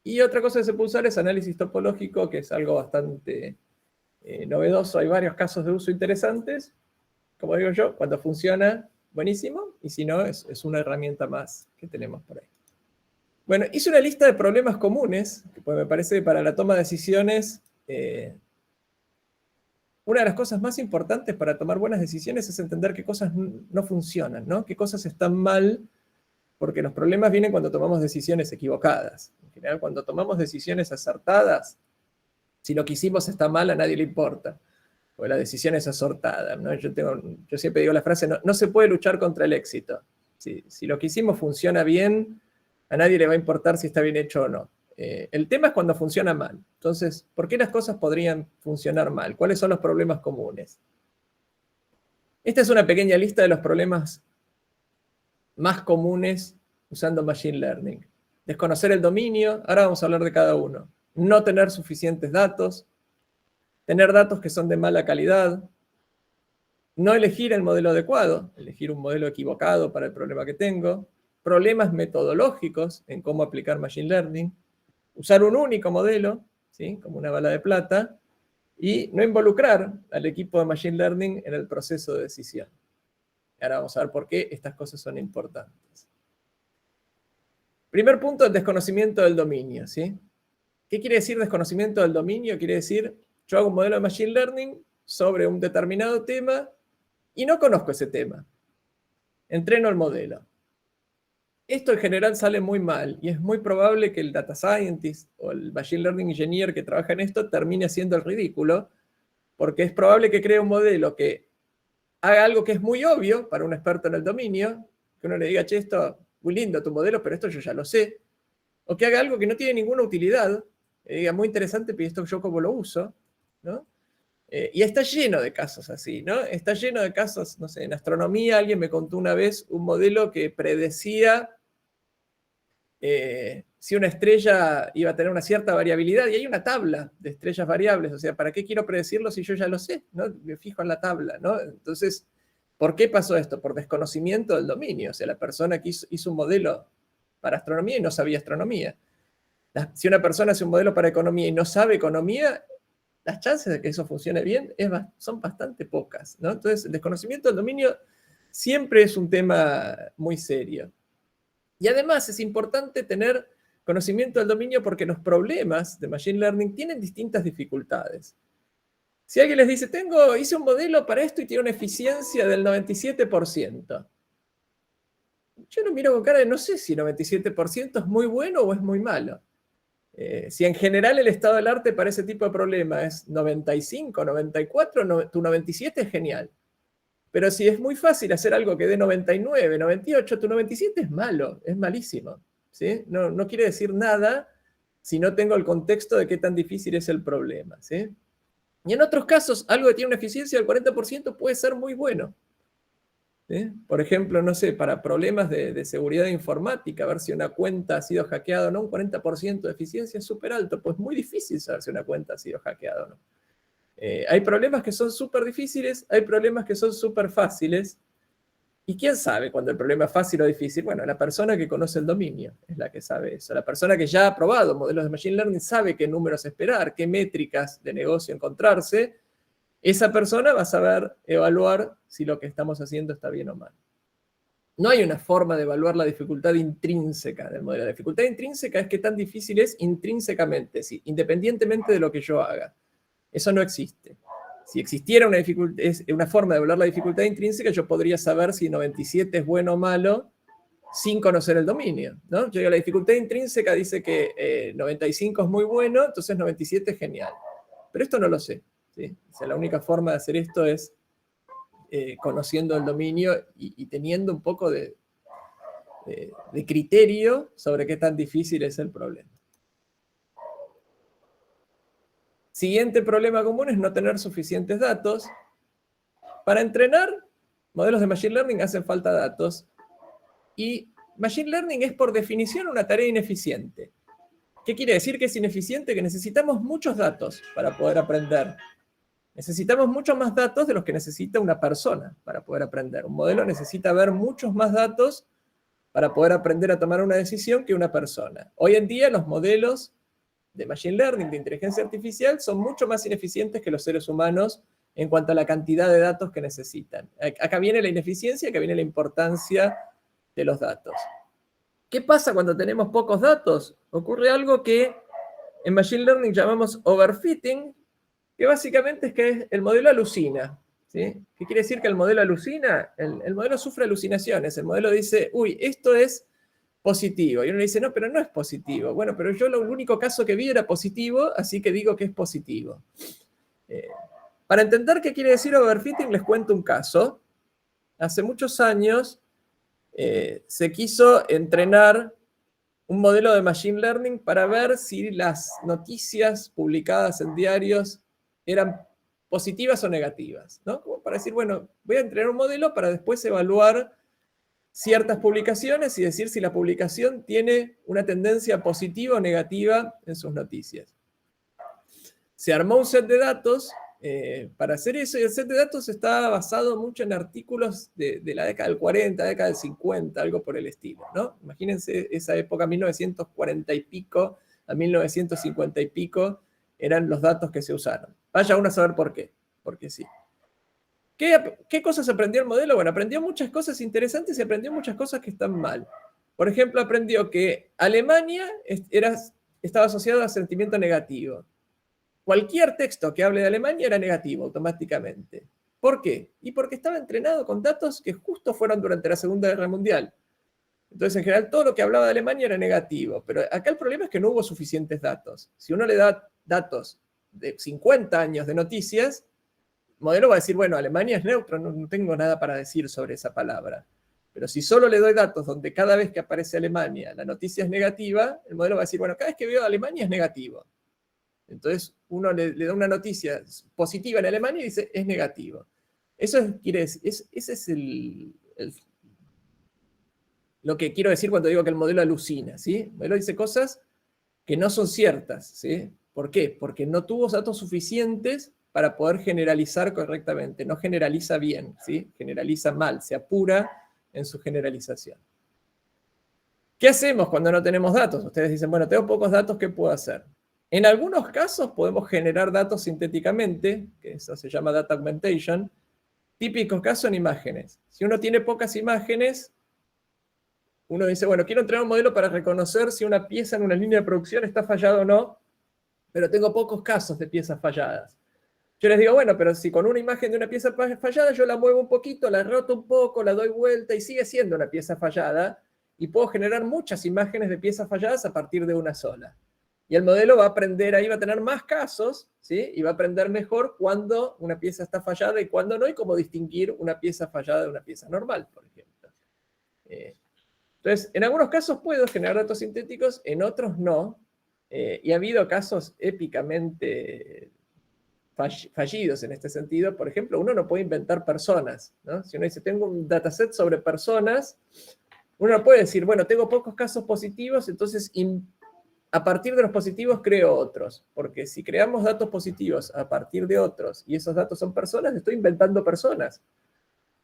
Y otra cosa que se puede usar es análisis topológico, que es algo bastante novedoso. Hay varios casos de uso interesantes. Como digo yo, cuando funciona, buenísimo. Y si no, es una herramienta más que tenemos por ahí. Bueno, hice una lista de problemas comunes, que pues me parece que para la toma de decisiones, una de las cosas más importantes para tomar buenas decisiones es entender qué cosas no funcionan, ¿no? Qué cosas están mal, porque los problemas vienen cuando tomamos decisiones equivocadas. En general, cuando tomamos decisiones acertadas, si lo que hicimos está mal, a nadie le importa, porque la decisión es acertada, ¿no? Yo siempre digo la frase, no se puede luchar contra el éxito. Si lo que hicimos funciona bien, a nadie le va a importar si está bien hecho o no. El tema es cuando funciona mal. Entonces, ¿por qué las cosas podrían funcionar mal? ¿Cuáles son los problemas comunes? Esta es una pequeña lista de los problemas más comunes usando Machine Learning. Desconocer el dominio, ahora vamos a hablar de cada uno. No tener suficientes datos, tener datos que son de mala calidad, no elegir el modelo adecuado, elegir un modelo equivocado para el problema que tengo, problemas metodológicos en cómo aplicar Machine Learning, usar un único modelo, ¿sí? Como una bala de plata, y no involucrar al equipo de Machine Learning en el proceso de decisión. Ahora vamos a ver por qué estas cosas son importantes. Primer punto, el desconocimiento del dominio, ¿sí? ¿Qué quiere decir desconocimiento del dominio? Quiere decir, yo hago un modelo de Machine Learning sobre un determinado tema y no conozco ese tema. Entreno el modelo. Esto en general sale muy mal y es muy probable que el data scientist o el machine learning engineer que trabaja en esto termine haciendo el ridículo, porque es probable que cree un modelo que haga algo que es muy obvio para un experto en el dominio, que uno le diga, che, esto muy lindo tu modelo, pero esto yo ya lo sé, o que haga algo que no tiene ninguna utilidad, y diga, muy interesante, pero esto yo cómo lo uso, ¿no? Y está lleno de casos así, ¿no? Está lleno de casos, no sé, en astronomía alguien me contó una vez un modelo que predecía si una estrella iba a tener una cierta variabilidad, y hay una tabla de estrellas variables, o sea, ¿para qué quiero predecirlo si yo ya lo sé? ¿No? Me fijo en la tabla, ¿no? Entonces, ¿por qué pasó esto? Por desconocimiento del dominio, o sea, la persona que hizo un modelo para astronomía y no sabía astronomía. Si una persona hace un modelo para economía y no sabe economía, las chances de que eso funcione bien son bastante pocas, ¿no? Entonces, el desconocimiento del dominio siempre es un tema muy serio. Y además es importante tener conocimiento del dominio porque los problemas de Machine Learning tienen distintas dificultades. Si alguien les dice, hice un modelo para esto y tiene una eficiencia del 97%, yo lo miro con cara de no sé si 97% es muy bueno o es muy malo. Si en general el estado del arte para ese tipo de problema es 95, 94, tu 97 es genial. Pero si es muy fácil hacer algo que dé 99, 98, tu 97 es malo, es malísimo. ¿Sí? No quiere decir nada si no tengo el contexto de qué tan difícil es el problema. ¿Sí? Y en otros casos, algo que tiene una eficiencia del 40% puede ser muy bueno. ¿Sí? Por ejemplo, no sé, para problemas de seguridad informática, ver si una cuenta ha sido hackeada o no, un 40% de eficiencia es súper alto, pues es muy difícil saber si una cuenta ha sido hackeada o no. Hay problemas que son súper difíciles, hay problemas que son súper fáciles. ¿Y quién sabe cuando el problema es fácil o difícil? Bueno, la persona que conoce el dominio es la que sabe eso. La persona que ya ha probado modelos de Machine Learning sabe qué números esperar, qué métricas de negocio encontrarse. Esa persona va a saber evaluar si lo que estamos haciendo está bien o mal. No hay una forma de evaluar la dificultad intrínseca del modelo. La dificultad intrínseca es qué tan difícil es intrínsecamente, ¿sí? Independientemente de lo que yo haga. Eso no existe. Si existiera una forma de evaluar la dificultad intrínseca, yo podría saber si 97 es bueno o malo sin conocer el dominio, ¿no? Yo digo, la dificultad intrínseca dice que 95 es muy bueno, entonces 97 es genial. Pero esto no lo sé, ¿sí? O sea, la única forma de hacer esto es conociendo el dominio y teniendo un poco de criterio sobre qué tan difícil es el problema. Siguiente problema común es no tener suficientes datos. Para entrenar modelos de Machine Learning hacen falta datos. Y Machine Learning es por definición una tarea ineficiente. ¿Qué quiere decir que es ineficiente? Que necesitamos muchos datos para poder aprender. Necesitamos muchos más datos de los que necesita una persona para poder aprender. Un modelo necesita ver muchos más datos para poder aprender a tomar una decisión que una persona. Hoy en día los modelos de Machine Learning, de inteligencia artificial, son mucho más ineficientes que los seres humanos en cuanto a la cantidad de datos que necesitan. Acá viene la ineficiencia, acá viene la importancia de los datos. ¿Qué pasa cuando tenemos pocos datos? Ocurre algo que en Machine Learning llamamos overfitting, que básicamente es que el modelo alucina. ¿Sí? ¿Qué quiere decir que el modelo alucina? El modelo sufre alucinaciones. El modelo dice, uy, esto es positivo. Y uno le dice, no, pero no es positivo. Bueno, pero yo el único caso que vi era positivo, así que digo que es positivo. Para entender qué quiere decir overfitting, les cuento un caso. Hace muchos años se quiso entrenar un modelo de Machine Learning para ver si las noticias publicadas en diarios eran positivas o negativas, ¿no? Como para decir, bueno, voy a entrenar un modelo para después evaluar ciertas publicaciones y decir si la publicación tiene una tendencia positiva o negativa en sus noticias. Se armó un set de datos para hacer eso, y el set de datos está basado mucho en artículos de la década del 40, década del 50, algo por el estilo, ¿no? Imagínense esa época, 1940 y pico a 1950 y pico, eran los datos que se usaron. Vaya uno a saber por qué, porque sí. ¿Qué cosas aprendió el modelo? Bueno, aprendió muchas cosas interesantes y aprendió muchas cosas que están mal. Por ejemplo, aprendió que Alemania estaba asociado a sentimiento negativo. Cualquier texto que hable de Alemania era negativo automáticamente. ¿Por qué? Y porque estaba entrenado con datos que justo fueron durante la Segunda Guerra Mundial. Entonces, en general, todo lo que hablaba de Alemania era negativo. Pero acá el problema es que no hubo suficientes datos. Si uno le da datos de 50 años de noticias, el modelo va a decir, bueno, Alemania es neutro, no tengo nada para decir sobre esa palabra. Pero si solo le doy datos donde cada vez que aparece Alemania la noticia es negativa, el modelo va a decir, bueno, cada vez que veo Alemania es negativo. Entonces uno le da una noticia positiva en Alemania y dice, es negativo. Quiere decir, ese es lo que quiero decir cuando digo que el modelo alucina, ¿sí? El modelo dice cosas que no son ciertas, ¿sí? ¿Por qué? Porque no tuvo datos suficientes para poder generalizar correctamente. No generaliza bien, ¿sí? Generaliza mal, se apura en su generalización. ¿Qué hacemos cuando no tenemos datos? Ustedes dicen, bueno, tengo pocos datos, ¿qué puedo hacer? En algunos casos podemos generar datos sintéticamente, que eso se llama data augmentation. Típicos casos son imágenes. Si uno tiene pocas imágenes, uno dice, bueno, quiero entrenar un modelo para reconocer si una pieza en una línea de producción está fallada o no, pero tengo pocos casos de piezas falladas. Yo les digo, bueno, pero si con una imagen de una pieza fallada yo la muevo un poquito, la roto un poco, la doy vuelta y sigue siendo una pieza fallada, y puedo generar muchas imágenes de piezas falladas a partir de una sola. Y el modelo va a aprender, ahí va a tener más casos, ¿sí? Y va a aprender mejor cuándo una pieza está fallada y cuándo no, y cómo distinguir una pieza fallada de una pieza normal, por ejemplo. Entonces, en algunos casos puedo generar datos sintéticos, en otros no. Y ha habido casos épicamente fallidos en este sentido. Por ejemplo, uno no puede inventar personas, ¿no? Si uno dice, tengo un dataset sobre personas, uno no puede decir, bueno, tengo pocos casos positivos, entonces a partir de los positivos creo otros. Porque si creamos datos positivos a partir de otros, y esos datos son personas, estoy inventando personas.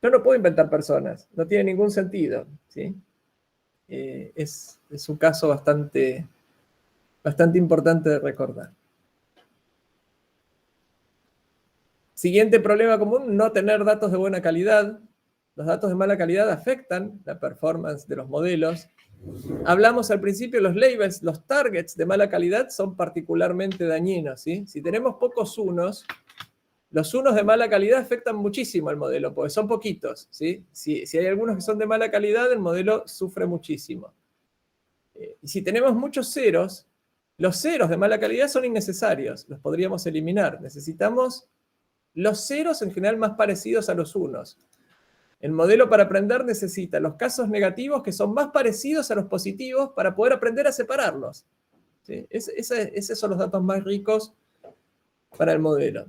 Yo no puedo inventar personas, no tiene ningún sentido, ¿sí? Es un caso bastante importante de recordar. Siguiente problema común, no tener datos de buena calidad. Los datos de mala calidad afectan la performance de los modelos. Hablamos al principio, los labels, los targets de mala calidad son particularmente dañinos, ¿sí? Si tenemos pocos unos, los unos de mala calidad afectan muchísimo al modelo, porque son poquitos, ¿sí? Si hay algunos que son de mala calidad, el modelo sufre muchísimo. Y si tenemos muchos ceros, los ceros de mala calidad son innecesarios, los podríamos eliminar. Necesitamos los ceros en general más parecidos a los unos. El modelo para aprender necesita los casos negativos que son más parecidos a los positivos para poder aprender a separarlos, ¿sí? Esos son los datos más ricos para el modelo.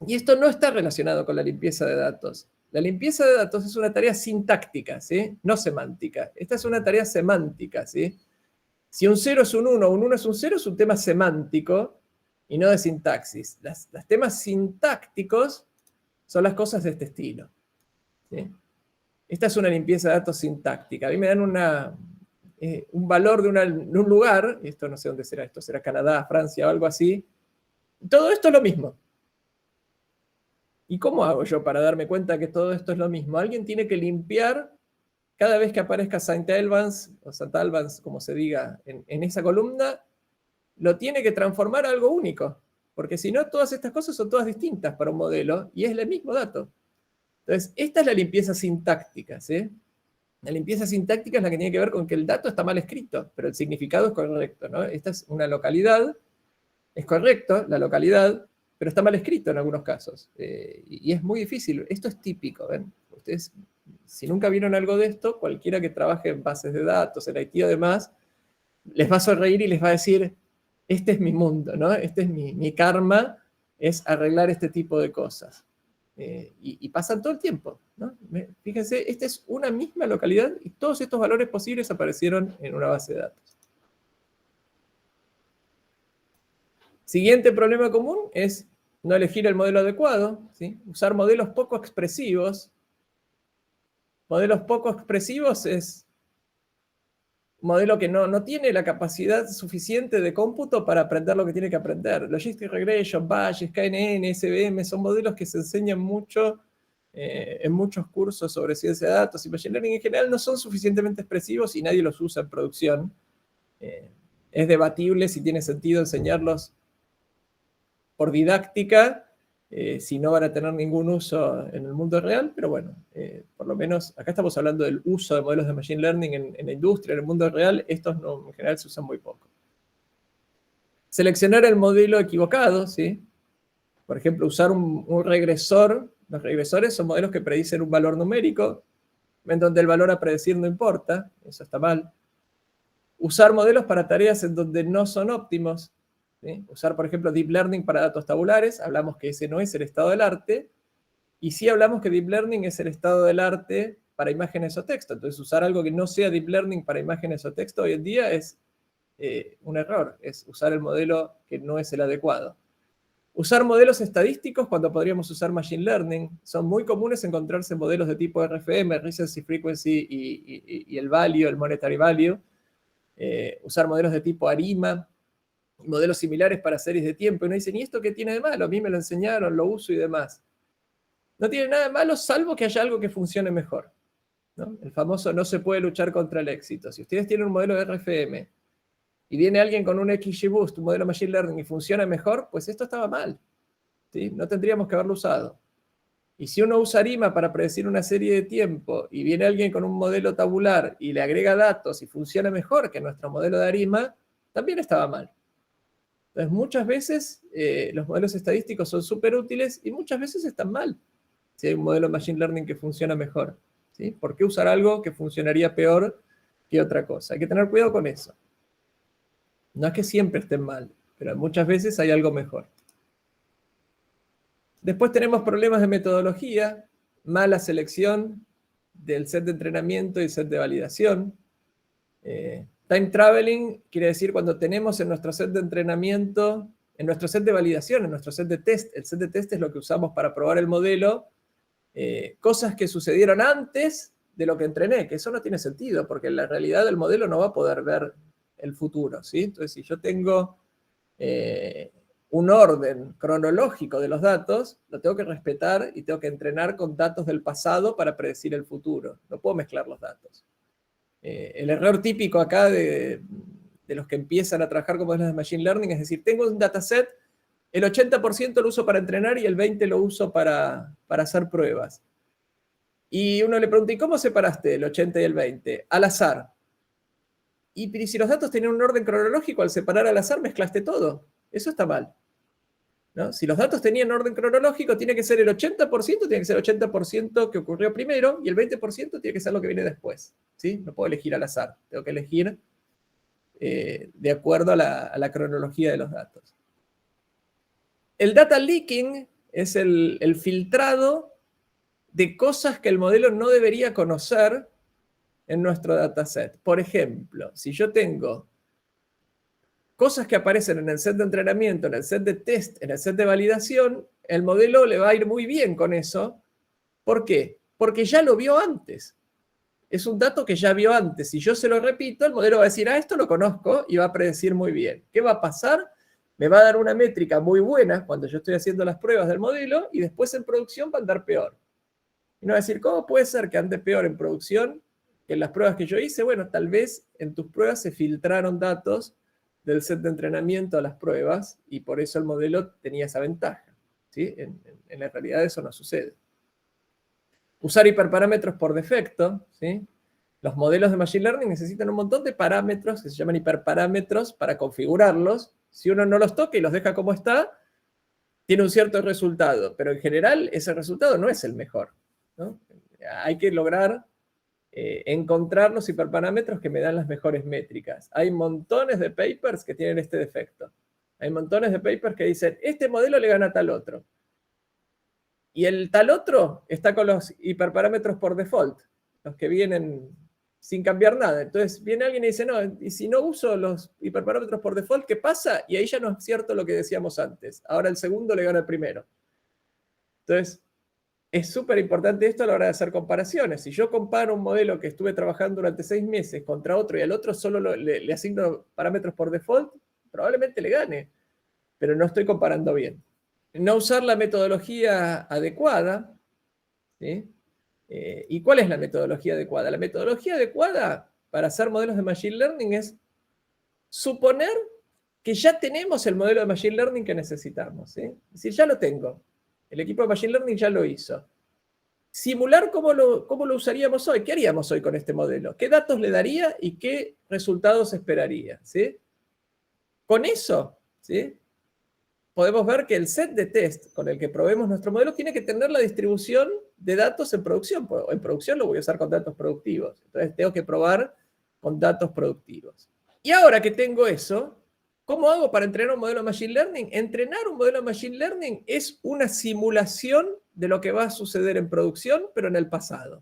Y esto no está relacionado con la limpieza de datos. La limpieza de datos es una tarea sintáctica, ¿sí? No semántica. Esta es una tarea semántica, ¿sí? Si un 0 es un 1, un 1 es un 0, es un tema semántico y no de sintaxis. Los temas sintácticos son las cosas de este estilo, ¿sí? Esta es una limpieza de datos sintáctica. A mí me dan un valor de un lugar, esto no sé dónde será, esto será Canadá, Francia o algo así. Todo esto es lo mismo. ¿Y cómo hago yo para darme cuenta que todo esto es lo mismo? Alguien tiene que limpiar cada vez que aparezca St. Albans, o St. Albans, como se diga, en esa columna, lo tiene que transformar a algo único. Porque si no, todas estas cosas son todas distintas para un modelo y es el mismo dato. Entonces, esta es la limpieza sintáctica, ¿sí? La limpieza sintáctica es la que tiene que ver con que el dato está mal escrito, pero el significado es correcto, ¿no? Esta es una localidad, es correcto la localidad, pero está mal escrito en algunos casos. Y es muy difícil. Esto es típico, ¿ven? Ustedes, si nunca vieron algo de esto, cualquiera que trabaje en bases de datos, en IT o demás, les va a sonreír y les va a decir, este es mi mundo, ¿no? Este es mi karma, es arreglar este tipo de cosas. Y pasan todo el tiempo, ¿no? Fíjense, esta es una misma localidad y todos estos valores posibles aparecieron en una base de datos. Siguiente problema común es no elegir el modelo adecuado, ¿sí? Usar modelos poco expresivos. Modelos poco expresivos es un modelo que no tiene la capacidad suficiente de cómputo para aprender lo que tiene que aprender. Logistic Regression, Bayes, KNN, SVM son modelos que se enseñan mucho en muchos cursos sobre ciencia de datos y Machine Learning en general no son suficientemente expresivos y nadie los usa en producción. Es debatible si tiene sentido enseñarlos por didáctica, si no van a tener ningún uso en el mundo real, pero bueno, por lo menos acá estamos hablando del uso de modelos de Machine Learning en la industria, en el mundo real, estos no, en general se usan muy poco. Seleccionar el modelo equivocado, ¿sí? Por ejemplo, usar un regresor. Los regresores son modelos que predicen un valor numérico, en donde el valor a predecir no importa, eso está mal. Usar modelos para tareas en donde no son óptimos, ¿sí? Usar, por ejemplo, Deep Learning para datos tabulares, hablamos que ese no es el estado del arte, y sí hablamos que Deep Learning es el estado del arte para imágenes o texto. Entonces, usar algo que no sea Deep Learning para imágenes o texto hoy en día es un error, es usar el modelo que no es el adecuado. Usar modelos estadísticos cuando podríamos usar Machine Learning. Son muy comunes encontrarse modelos de tipo RFM, Recency Frequency y el Value, el Monetary Value. Usar modelos de tipo ARIMA, modelos similares para series de tiempo. Y uno dice, ¿y esto qué tiene de malo? A mí me lo enseñaron, lo uso y demás. No tiene nada de malo, salvo que haya algo que funcione mejor, ¿no? El famoso no se puede luchar contra el éxito. Si ustedes tienen un modelo de RFM y viene alguien con un XGBoost, un modelo Machine Learning, y funciona mejor, pues esto estaba mal, ¿sí? No tendríamos que haberlo usado. Y si uno usa ARIMA para predecir una serie de tiempo y viene alguien con un modelo tabular y le agrega datos y funciona mejor que nuestro modelo de ARIMA, también estaba mal. Entonces, muchas veces los modelos estadísticos son súper útiles y muchas veces están mal. Si hay un modelo de Machine Learning que funciona mejor, ¿sí? ¿Por qué usar algo que funcionaría peor que otra cosa? Hay que tener cuidado con eso. No es que siempre estén mal, pero muchas veces hay algo mejor. Después tenemos problemas de metodología, mala selección del set de entrenamiento y set de validación. Time traveling quiere decir cuando tenemos en nuestro set de entrenamiento, en nuestro set de validación, en nuestro set de test. El set de test es lo que usamos para probar el modelo, cosas que sucedieron antes de lo que entrené, que eso no tiene sentido, porque en la realidad el modelo no va a poder ver el futuro, ¿sí? Entonces, si yo tengo un orden cronológico de los datos, lo tengo que respetar y tengo que entrenar con datos del pasado para predecir el futuro. No puedo mezclar los datos. El error típico acá de los que empiezan a trabajar con modelos de Machine Learning es decir, tengo un dataset, el 80% lo uso para entrenar y el 20% lo uso para hacer pruebas. Y uno le pregunta, ¿y cómo separaste el 80 y el 20? Al azar. Y si los datos tenían un orden cronológico, al separar al azar mezclaste todo. Eso está mal, ¿no? Si los datos tenían orden cronológico, tiene que ser el 80%, tiene que ser el 80% que ocurrió primero, y el 20% tiene que ser lo que viene después, ¿sí? No puedo elegir al azar, tengo que elegir de acuerdo a la cronología de los datos. El data leaking es el filtrado de cosas que el modelo no debería conocer en nuestro dataset. Por ejemplo, si yo tengo cosas que aparecen en el set de entrenamiento, en el set de test, en el set de validación, el modelo le va a ir muy bien con eso. ¿Por qué? Porque ya lo vio antes. Es un dato que ya vio antes. Si yo se lo repito, el modelo va a decir, esto lo conozco, y va a predecir muy bien. ¿Qué va a pasar? Me va a dar una métrica muy buena cuando yo estoy haciendo las pruebas del modelo, y después en producción va a andar peor. Y no va a decir, ¿cómo puede ser que ande peor en producción que en las pruebas que yo hice? Bueno, tal vez en tus pruebas se filtraron datos del set de entrenamiento a las pruebas y por eso el modelo tenía esa ventaja, ¿sí? En la realidad eso no sucede. Usar hiperparámetros por defecto, ¿sí? Los modelos de Machine Learning necesitan un montón de parámetros que se llaman hiperparámetros para configurarlos. Si uno no los toca y los deja como está, tiene un cierto resultado, pero en general ese resultado no es el mejor, ¿no? Hay que lograr encontrar los hiperparámetros que me dan las mejores métricas. Hay montones de papers que tienen este defecto. Hay montones de papers que dicen, este modelo le gana a tal otro. Y el tal otro está con los hiperparámetros por default, los que vienen sin cambiar nada. Entonces viene alguien y dice, no, y si no uso los hiperparámetros por default, ¿qué pasa? Y ahí ya no es cierto lo que decíamos antes. Ahora el segundo le gana al primero. Entonces, es súper importante esto a la hora de hacer comparaciones. Si yo comparo un modelo que estuve trabajando durante 6 meses contra otro y al otro solo le asigno parámetros por default, probablemente le gane, pero no estoy comparando bien. No usar la metodología adecuada, ¿sí? ¿Y cuál es la metodología adecuada? La metodología adecuada para hacer modelos de Machine Learning es suponer que ya tenemos el modelo de Machine Learning que necesitamos, ¿sí? Es decir, ya lo tengo. El equipo de Machine Learning ya lo hizo. simular cómo lo usaríamos hoy. ¿Qué haríamos hoy con este modelo? ¿Qué datos le daría y qué resultados esperaría? ¿Sí? Con eso, ¿sí?, podemos ver que el set de test con el que probemos nuestro modelo tiene que tener la distribución de datos en producción. En producción lo voy a usar con datos productivos. Entonces tengo que probar con datos productivos. Y ahora que tengo eso, ¿cómo hago para entrenar un modelo de Machine Learning? Entrenar un modelo de Machine Learning es una simulación de lo que va a suceder en producción, pero en el pasado.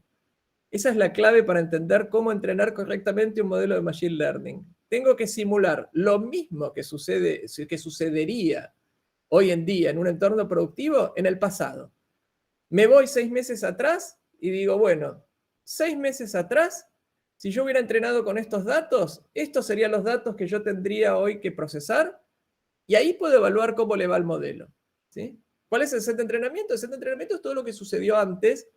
Esa es la clave para entender cómo entrenar correctamente un modelo de Machine Learning. Tengo que simular lo mismo que sucedería hoy en día en un entorno productivo en el pasado. Me voy 6 meses atrás y digo, bueno, 6 meses atrás, si yo hubiera entrenado con estos datos, estos serían los datos que yo tendría hoy que procesar, y ahí puedo evaluar cómo le va al modelo. ¿Sí? ¿Cuál es el set de entrenamiento? El set de entrenamiento es todo lo que sucedió antes,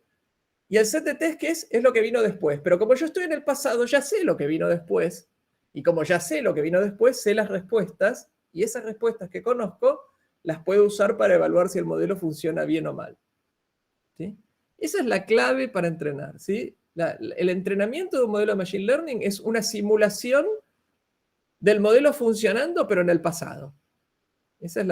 y el set de test, ¿qué es? Es lo que vino después. Pero como yo estoy en el pasado, ya sé lo que vino después, y como ya sé lo que vino después, sé las respuestas, y esas respuestas que conozco las puedo usar para evaluar si el modelo funciona bien o mal. ¿Sí? Esa es la clave para entrenar. ¿Sí? El entrenamiento de un modelo de Machine Learning es una simulación del modelo funcionando, pero en el pasado. Esa es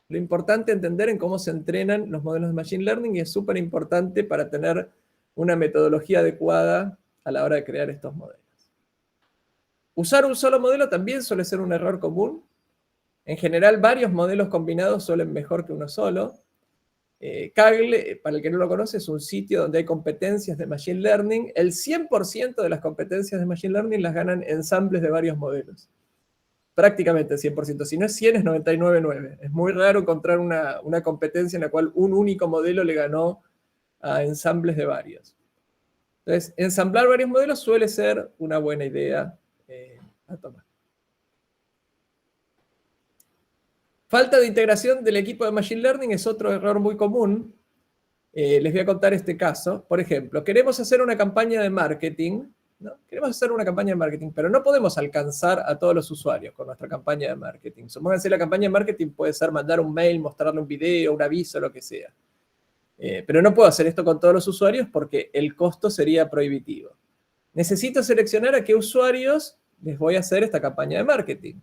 lo importante entender en cómo se entrenan los modelos de Machine Learning, y es súper importante para tener una metodología adecuada a la hora de crear estos modelos. Usar un solo modelo también suele ser un error común. En general, varios modelos combinados suelen mejor que uno solo. Kaggle, para el que no lo conoce, es un sitio donde hay competencias de Machine Learning. El 100% de las competencias de Machine Learning las ganan ensambles de varios modelos. Prácticamente el 100%. Si no es 100, es 99,9. Es muy raro encontrar una competencia en la cual un único modelo le ganó a ensambles de varios. Entonces, ensamblar varios modelos suele ser una buena idea a tomar. Falta de integración del equipo de Machine Learning es otro error muy común. Les voy a contar este caso. Por ejemplo, queremos hacer una campaña de marketing, ¿no? Queremos hacer una campaña de marketing, pero no podemos alcanzar a todos los usuarios con nuestra campaña de marketing. Supónganse, la campaña de marketing puede ser mandar un mail, mostrarle un video, un aviso, lo que sea. Pero no puedo hacer esto con todos los usuarios porque el costo sería prohibitivo. Necesito seleccionar a qué usuarios les voy a hacer esta campaña de marketing.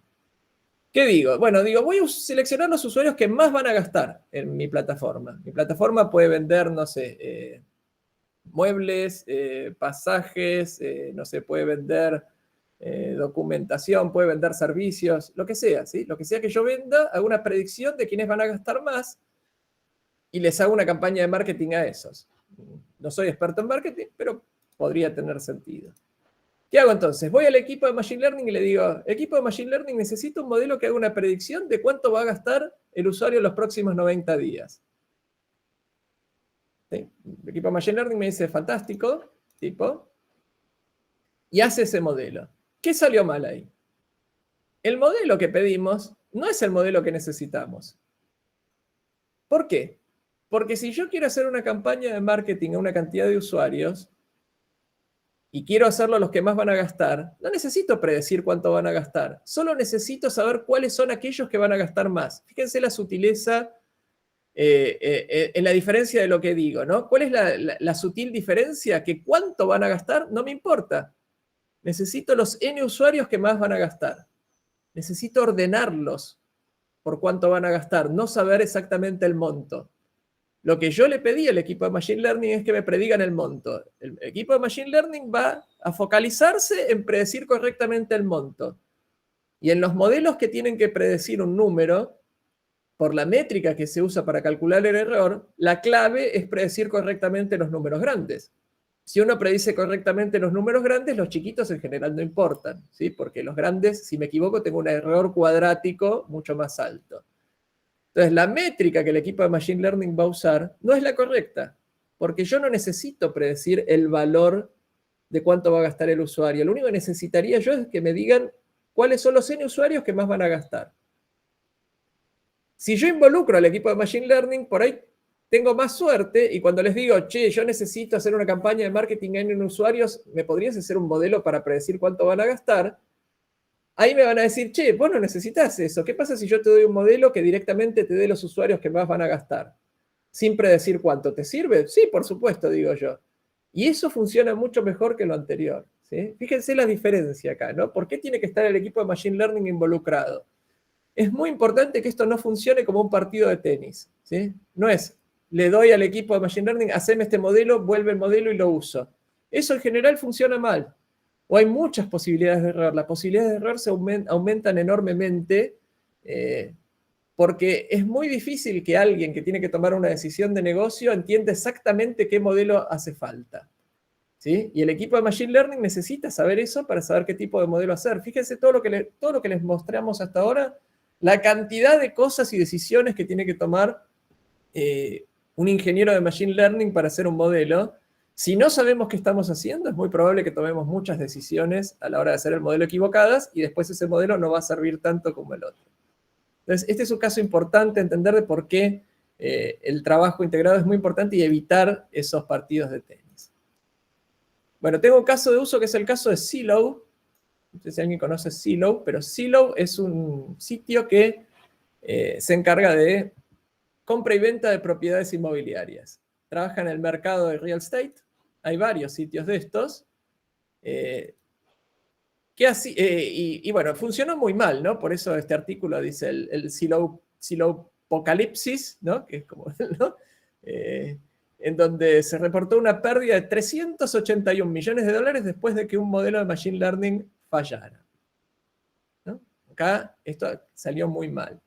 ¿Qué digo? Bueno, digo, voy a seleccionar los usuarios que más van a gastar en mi plataforma. Mi plataforma puede vender, no sé, muebles, pasajes, no sé, puede vender documentación, puede vender servicios, lo que sea, ¿sí? Lo que sea que yo venda, hago una predicción de quiénes van a gastar más y les hago una campaña de marketing a esos. No soy experto en marketing, pero podría tener sentido. ¿Qué hago entonces? Voy al equipo de Machine Learning y le digo, equipo de Machine Learning, necesito un modelo que haga una predicción de cuánto va a gastar el usuario en los próximos 90 días. ¿Sí? El equipo de Machine Learning me dice, fantástico, tipo, y hace ese modelo. ¿Qué salió mal ahí? El modelo que pedimos no es el modelo que necesitamos. ¿Por qué? Porque si yo quiero hacer una campaña de marketing a una cantidad de usuarios, y quiero hacerlo a los que más van a gastar, no necesito predecir cuánto van a gastar. Solo necesito saber cuáles son aquellos que van a gastar más. Fíjense la sutileza en la diferencia de lo que digo, ¿no? ¿Cuál es la sutil diferencia? Que cuánto van a gastar no me importa. Necesito los N usuarios que más van a gastar. Necesito ordenarlos por cuánto van a gastar, no saber exactamente el monto. Lo que yo le pedí al equipo de Machine Learning es que me predigan el monto. El equipo de Machine Learning va a focalizarse en predecir correctamente el monto. Y en los modelos que tienen que predecir un número, por la métrica que se usa para calcular el error, la clave es predecir correctamente los números grandes. Si uno predice correctamente los números grandes, los chiquitos en general no importan, ¿sí? Porque los grandes, si me equivoco, tengo un error cuadrático mucho más alto. Entonces, la métrica que el equipo de Machine Learning va a usar no es la correcta, porque yo no necesito predecir el valor de cuánto va a gastar el usuario. Lo único que necesitaría yo es que me digan cuáles son los N usuarios que más van a gastar. Si yo involucro al equipo de Machine Learning, por ahí tengo más suerte, y cuando les digo, che, yo necesito hacer una campaña de marketing en usuarios, ¿me podrías hacer un modelo para predecir cuánto van a gastar? Ahí me van a decir, che, vos no necesitas eso. ¿Qué pasa si yo te doy un modelo que directamente te dé los usuarios que más van a gastar? sin predecir cuánto. ¿Te sirve? Sí, por supuesto, digo yo. Y eso funciona mucho mejor que lo anterior, ¿sí? Fíjense la diferencia acá, ¿no? ¿Por qué tiene que estar el equipo de Machine Learning involucrado? Es muy importante que esto no funcione como un partido de tenis, ¿sí? No es, le doy al equipo de Machine Learning, haceme este modelo, vuelve el modelo y lo uso. Eso en general funciona mal. O hay muchas posibilidades de error. Las posibilidades de error se aumentan enormemente porque es muy difícil que alguien que tiene que tomar una decisión de negocio entienda exactamente qué modelo hace falta, ¿sí? Y el equipo de Machine Learning necesita saber eso para saber qué tipo de modelo hacer. Fíjense todo lo que les mostramos hasta ahora, la cantidad de cosas y decisiones que tiene que tomar un ingeniero de Machine Learning para hacer un modelo. Si no sabemos qué estamos haciendo, es muy probable que tomemos muchas decisiones a la hora de hacer el modelo equivocadas y después ese modelo no va a servir tanto como el otro. Entonces, este es un caso importante, entender de por qué el trabajo integrado es muy importante y evitar esos partidos de tenis. Bueno, tengo un caso de uso que es el caso de Zillow. No sé si alguien conoce Zillow, pero Zillow es un sitio que se encarga de compra y venta de propiedades inmobiliarias. Trabaja en el mercado de real estate. Hay varios sitios de estos. Y bueno, funcionó muy mal, ¿no? Por eso este artículo dice el Zillow Apocalipsis, ¿no? Que es como, ¿no? En donde se reportó una pérdida de 381 millones de dólares después de que un modelo de Machine Learning fallara, ¿no? Acá esto salió muy mal.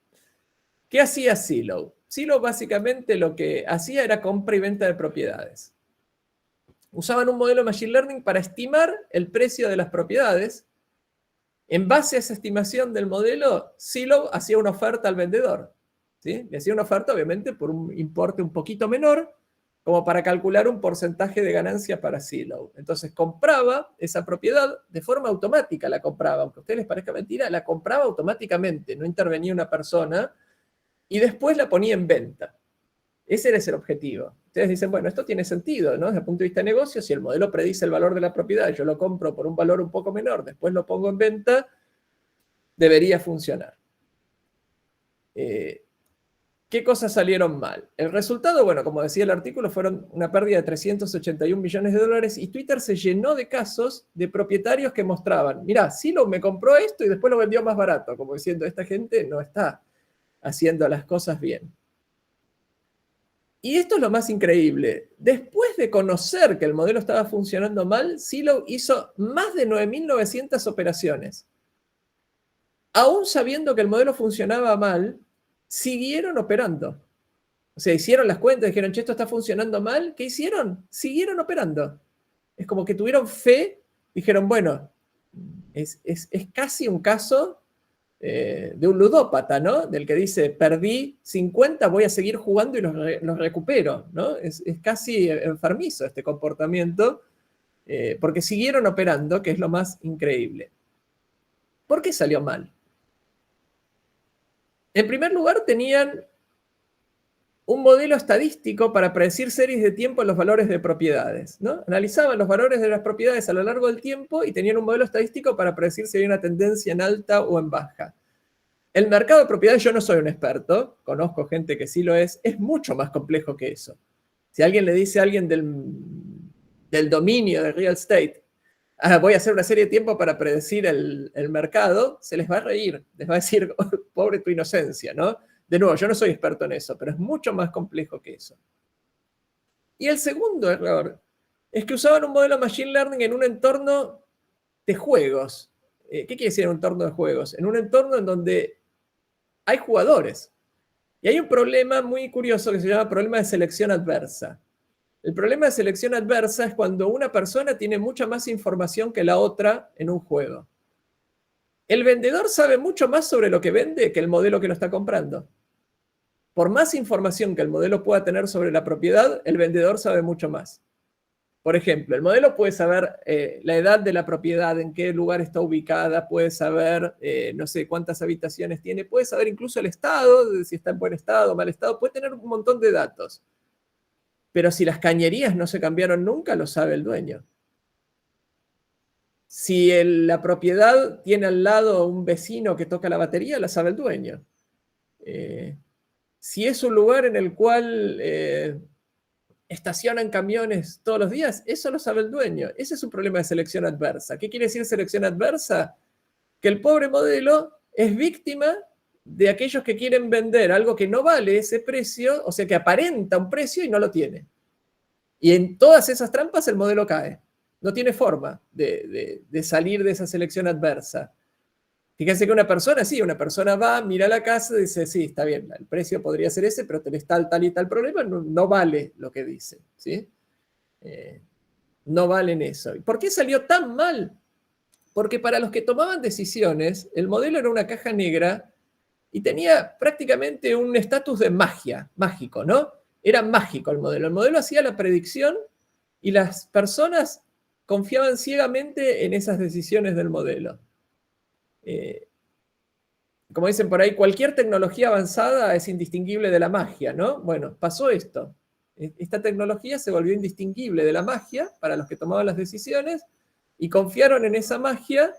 ¿Qué hacía Zillow? Zillow básicamente lo que hacía era compra y venta de propiedades. Usaban un modelo de Machine Learning para estimar el precio de las propiedades. En base a esa estimación del modelo, Zillow hacía una oferta al vendedor, ¿sí? Le hacía una oferta, obviamente, por un importe un poquito menor, como para calcular un porcentaje de ganancia para Zillow. Entonces compraba esa propiedad de forma automática, la compraba, aunque a ustedes les parezca mentira, la compraba automáticamente, no intervenía una persona, y después la ponía en venta. Ese era el objetivo. Ustedes dicen, bueno, esto tiene sentido, ¿no? Desde el punto de vista de negocio, si el modelo predice el valor de la propiedad, yo lo compro por un valor un poco menor, después lo pongo en venta, debería funcionar. ¿Qué cosas salieron mal? El resultado, bueno, como decía el artículo, fueron una pérdida de 381 millones de dólares y Twitter se llenó de casos de propietarios que mostraban, mirá, Zillow me compró esto y después lo vendió más barato, como diciendo, esta gente no está haciendo las cosas bien. Y esto es lo más increíble. Después de conocer que el modelo estaba funcionando mal, Zillow hizo más de 9.900 operaciones. Aún sabiendo que el modelo funcionaba mal, siguieron operando. O sea, hicieron las cuentas, dijeron, che, esto está funcionando mal. ¿Qué hicieron? Siguieron operando. Es como que tuvieron fe, dijeron, bueno, es casi un caso de un ludópata, ¿no? Del que dice, perdí 50, voy a seguir jugando y los recupero, ¿no? Es casi enfermizo este comportamiento, porque siguieron operando, que es lo más increíble. ¿Por qué salió mal? En primer lugar, tenían un modelo estadístico para predecir series de tiempo en los valores de propiedades, ¿no? Analizaban los valores de las propiedades a lo largo del tiempo y tenían un modelo estadístico para predecir si hay una tendencia en alta o en baja. El mercado de propiedades, yo no soy un experto, conozco gente que sí lo es mucho más complejo que eso. Si alguien le dice a alguien del dominio de real estate, voy a hacer una serie de tiempo para predecir el mercado, se les va a reír, les va a decir, oh, pobre tu inocencia, ¿no? De nuevo, yo no soy experto en eso, pero es mucho más complejo que eso. Y el segundo error es que usaban un modelo Machine Learning en un entorno de juegos. ¿Qué quiere decir en un entorno de juegos? En un entorno en donde hay jugadores. Y hay un problema muy curioso que se llama problema de selección adversa. El problema de selección adversa es cuando una persona tiene mucha más información que la otra en un juego. El vendedor sabe mucho más sobre lo que vende que el modelo que lo está comprando. Por más información que el modelo pueda tener sobre la propiedad, el vendedor sabe mucho más. Por ejemplo, el modelo puede saber la edad de la propiedad, en qué lugar está ubicada, puede saber, no sé, cuántas habitaciones tiene, puede saber incluso el estado, si está en buen estado o mal estado, puede tener un montón de datos. Pero si las cañerías no se cambiaron nunca, lo sabe el dueño. Si la propiedad tiene al lado un vecino que toca la batería, la sabe el dueño. si es un lugar en el cual estacionan camiones todos los días, eso lo sabe el dueño. Ese es un problema de selección adversa. ¿Qué quiere decir selección adversa? Que el pobre modelo es víctima de aquellos que quieren vender algo que no vale ese precio, o sea, que aparenta un precio y no lo tiene. Y en todas esas trampas el modelo cae. No tiene forma de salir de esa selección adversa. Fíjense que una persona va, mira la casa y dice, sí, está bien, el precio podría ser ese, pero tenés tal y tal problema, no vale lo que dice, ¿sí? No valen eso. ¿Y por qué salió tan mal? Porque para los que tomaban decisiones, el modelo era una caja negra y tenía prácticamente un estatus de magia, mágico, ¿no? Era mágico el modelo. El modelo hacía la predicción y las personas confiaban ciegamente en esas decisiones del modelo. Como dicen por ahí, cualquier tecnología avanzada es indistinguible de la magia, ¿no? Bueno, pasó esto. Esta tecnología se volvió indistinguible de la magia para los que tomaban las decisiones y confiaron en esa magia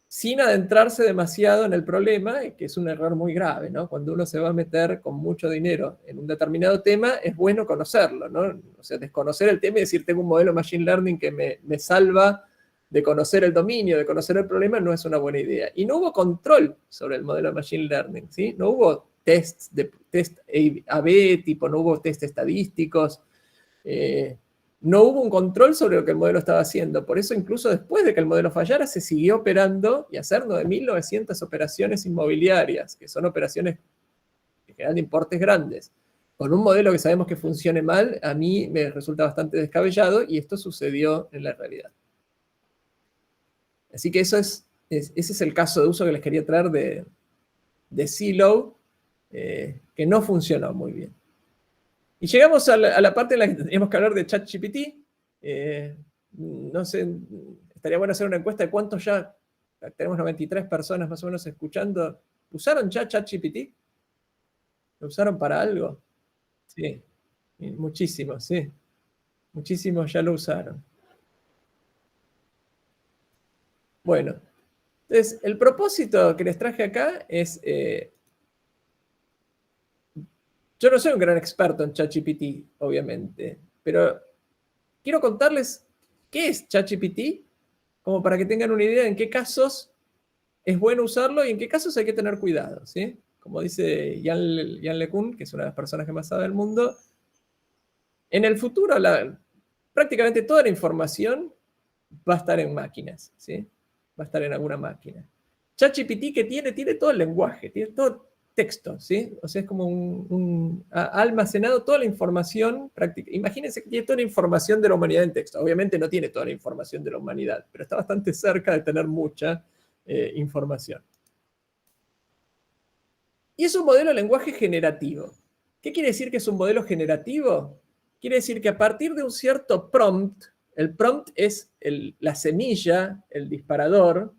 sin adentrarse demasiado en el problema, que es un error muy grave, ¿no? Cuando uno se va a meter con mucho dinero en un determinado tema, es bueno conocerlo, ¿no? O sea, desconocer el tema y decir, tengo un modelo Machine Learning que me salva de conocer el dominio, de conocer el problema, no es una buena idea. Y no hubo control sobre el modelo Machine Learning, ¿sí? No hubo test A/B, tipo, no hubo test estadísticos, no hubo un control sobre lo que el modelo estaba haciendo. Por eso, incluso después de que el modelo fallara, se siguió operando y hacer 9.900 operaciones inmobiliarias, que son operaciones en general de importes grandes. Con un modelo que sabemos que funcione mal, a mí me resulta bastante descabellado y esto sucedió en la realidad. Así que ese es el caso de uso que les quería traer de Zillow, que no funcionó muy bien. Y llegamos a la parte en la que teníamos que hablar de ChatGPT. No sé, estaría bueno hacer una encuesta de cuántos ya, tenemos 93 personas más o menos escuchando. ¿Usaron ya ChatGPT? ¿Lo usaron para algo? Sí, muchísimos, sí. Muchísimos ya lo usaron. Bueno, entonces el propósito que les traje acá es... yo no soy un gran experto en ChatGPT, obviamente, pero quiero contarles qué es ChatGPT, como para que tengan una idea en qué casos es bueno usarlo y en qué casos hay que tener cuidado, ¿sí? Como dice Yann LeCun, que es una de las personas que más sabe del mundo, en el futuro prácticamente toda la información va a estar en máquinas, ¿sí? Va a estar en alguna máquina. ChatGPT, que tiene todo el lenguaje, tiene todo texto, ¿sí? O sea, es como ha almacenado toda la información práctica. Imagínense que tiene toda la información de la humanidad en texto. Obviamente no tiene toda la información de la humanidad, pero está bastante cerca de tener mucha información. Y es un modelo de lenguaje generativo. ¿Qué quiere decir que es un modelo generativo? Quiere decir que a partir de un cierto prompt, el prompt es la semilla, el disparador,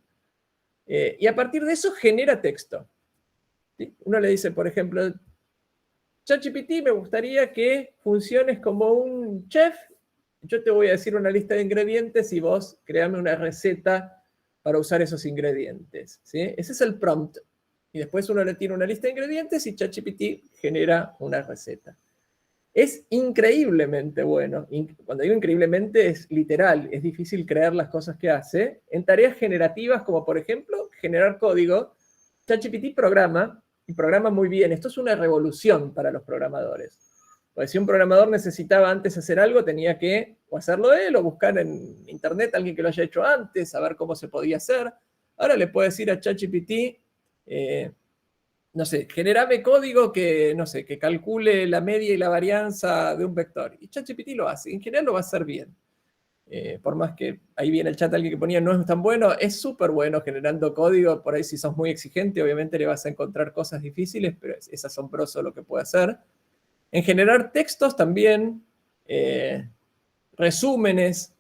y a partir de eso genera texto. ¿Sí? Uno le dice, por ejemplo, ChatGPT, me gustaría que funciones como un chef. Yo te voy a decir una lista de ingredientes y vos créame una receta para usar esos ingredientes, ¿sí? Ese es el prompt. Y después uno le tira una lista de ingredientes y ChatGPT genera una receta. Es increíblemente bueno. Cuando digo increíblemente es literal, es difícil creer las cosas que hace. En tareas generativas como por ejemplo generar código, ChatGPT programa y programa muy bien. Esto es una revolución para los programadores. Porque si un programador necesitaba antes hacer algo, tenía que o hacerlo él o buscar en internet a alguien que lo haya hecho antes, saber cómo se podía hacer. Ahora le puede decir a ChatGPT, no sé, generame código que, no sé, que calcule la media y la varianza de un vector. Y ChatGPT lo hace. En general lo va a hacer bien. Por más que ahí viene el chat alguien que ponía no es tan bueno, es súper bueno generando código. Por ahí si sos muy exigente, obviamente le vas a encontrar cosas difíciles, pero es asombroso lo que puede hacer. En generar textos también, resúmenes,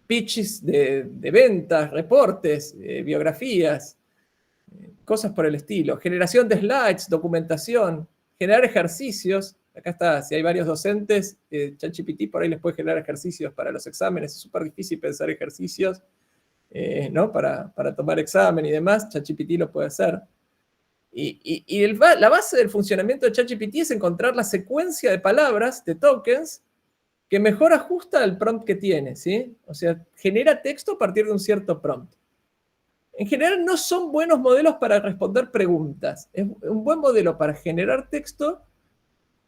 pitches de ventas, reportes, biografías, cosas por el estilo. Generación de slides, documentación, generar ejercicios. Acá está, si hay varios docentes, ChatGPT por ahí les puede generar ejercicios para los exámenes. Es súper difícil pensar ejercicios, ¿no? Para tomar examen y demás. ChatGPT lo puede hacer. La base del funcionamiento de ChatGPT es encontrar la secuencia de palabras, de tokens, que mejor ajusta al prompt que tiene, ¿sí? O sea, genera texto a partir de un cierto prompt. En general no son buenos modelos para responder preguntas. Es un buen modelo para generar texto.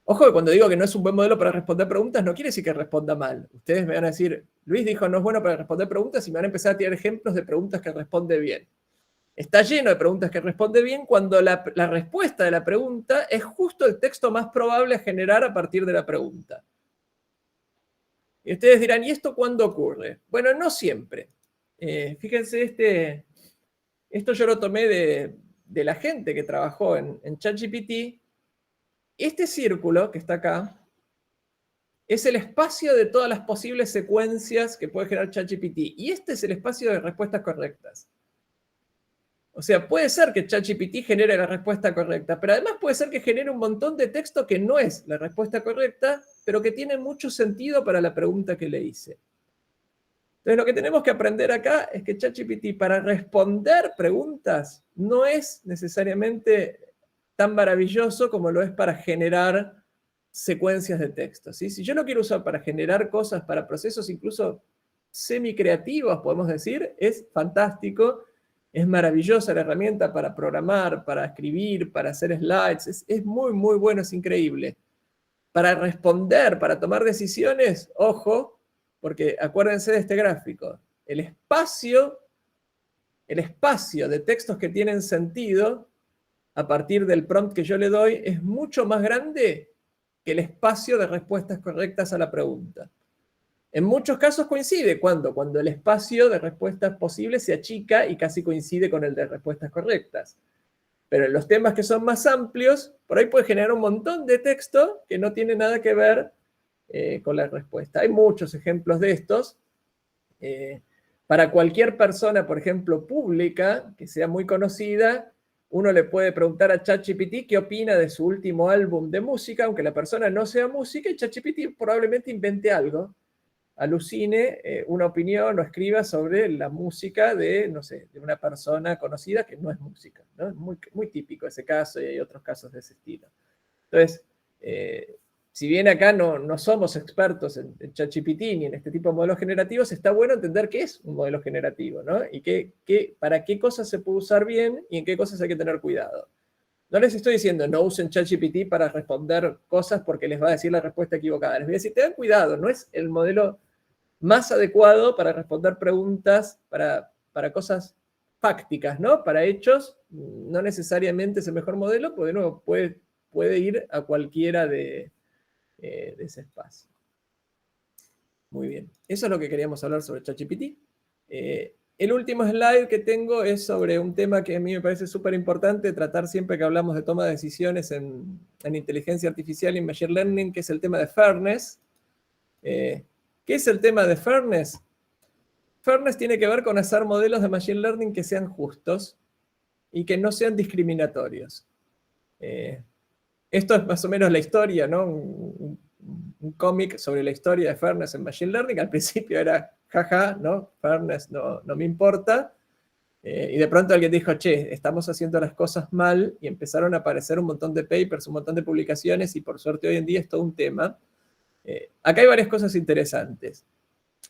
Ojo que cuando digo que no es un buen modelo para responder preguntas, no quiere decir que responda mal. Ustedes me van a decir, Luis dijo no es bueno para responder preguntas y me van a empezar a tirar ejemplos de preguntas que responde bien. Está lleno de preguntas que responde bien cuando la respuesta de la pregunta es justo el texto más probable a generar a partir de la pregunta. Y ustedes dirán, ¿y esto cuándo ocurre? Bueno, no siempre. Fíjense, esto yo lo tomé de la gente que trabajó en ChatGPT. Este círculo que está acá es el espacio de todas las posibles secuencias que puede generar ChatGPT. Y este es el espacio de respuestas correctas. O sea, puede ser que ChatGPT genere la respuesta correcta, pero además puede ser que genere un montón de texto que no es la respuesta correcta, pero que tiene mucho sentido para la pregunta que le hice. Entonces, lo que tenemos que aprender acá es que ChatGPT para responder preguntas no es necesariamente tan maravilloso como lo es para generar secuencias de texto, ¿sí? Si yo lo quiero usar para generar cosas, para procesos incluso semi-creativos, podemos decir, es fantástico. Es maravillosa la herramienta para programar, para escribir, para hacer slides. Es muy, muy bueno, es increíble. Para responder, para tomar decisiones, ojo, porque acuérdense de este gráfico. El espacio de textos que tienen sentido a partir del prompt que yo le doy es mucho más grande que el espacio de respuestas correctas a la pregunta. En muchos casos coincide. Cuando el espacio de respuestas posibles se achica y casi coincide con el de respuestas correctas. Pero en los temas que son más amplios, por ahí puede generar un montón de texto que no tiene nada que ver con la respuesta. Hay muchos ejemplos de estos. Para cualquier persona, por ejemplo, pública, que sea muy conocida, uno le puede preguntar a ChatGPT qué opina de su último álbum de música, aunque la persona no sea música, y ChatGPT probablemente invente algo, alucine una opinión o escriba sobre la música de, no sé, de una persona conocida que no es música, ¿no? Es muy, muy típico ese caso y hay otros casos de ese estilo. Entonces, si bien acá no somos expertos en ChatGPT ni en este tipo de modelos generativos, está bueno entender qué es un modelo generativo, ¿no? Y para qué cosas se puede usar bien y en qué cosas hay que tener cuidado. No les estoy diciendo no usen ChatGPT para responder cosas porque les va a decir la respuesta equivocada. Les voy a decir, tengan cuidado, no es el modelo más adecuado para responder preguntas para cosas fácticas, ¿no? Para hechos, no necesariamente es el mejor modelo, porque de nuevo puede ir a cualquiera de ese espacio. Muy bien, eso es lo que queríamos hablar sobre ChatGPT. El último slide que tengo es sobre un tema que a mí me parece súper importante tratar siempre que hablamos de toma de decisiones en inteligencia artificial y en machine learning, que es el tema de fairness. ¿Qué es el tema de fairness? Fairness tiene que ver con hacer modelos de machine learning que sean justos y que no sean discriminatorios. Esto es más o menos la historia, ¿no? Un cómic sobre la historia de fairness en machine learning. Al principio era, jaja, ¿no? Fairness no me importa. Y de pronto alguien dijo, che, estamos haciendo las cosas mal, y empezaron a aparecer un montón de papers, un montón de publicaciones, y por suerte hoy en día es todo un tema. Acá hay varias cosas interesantes.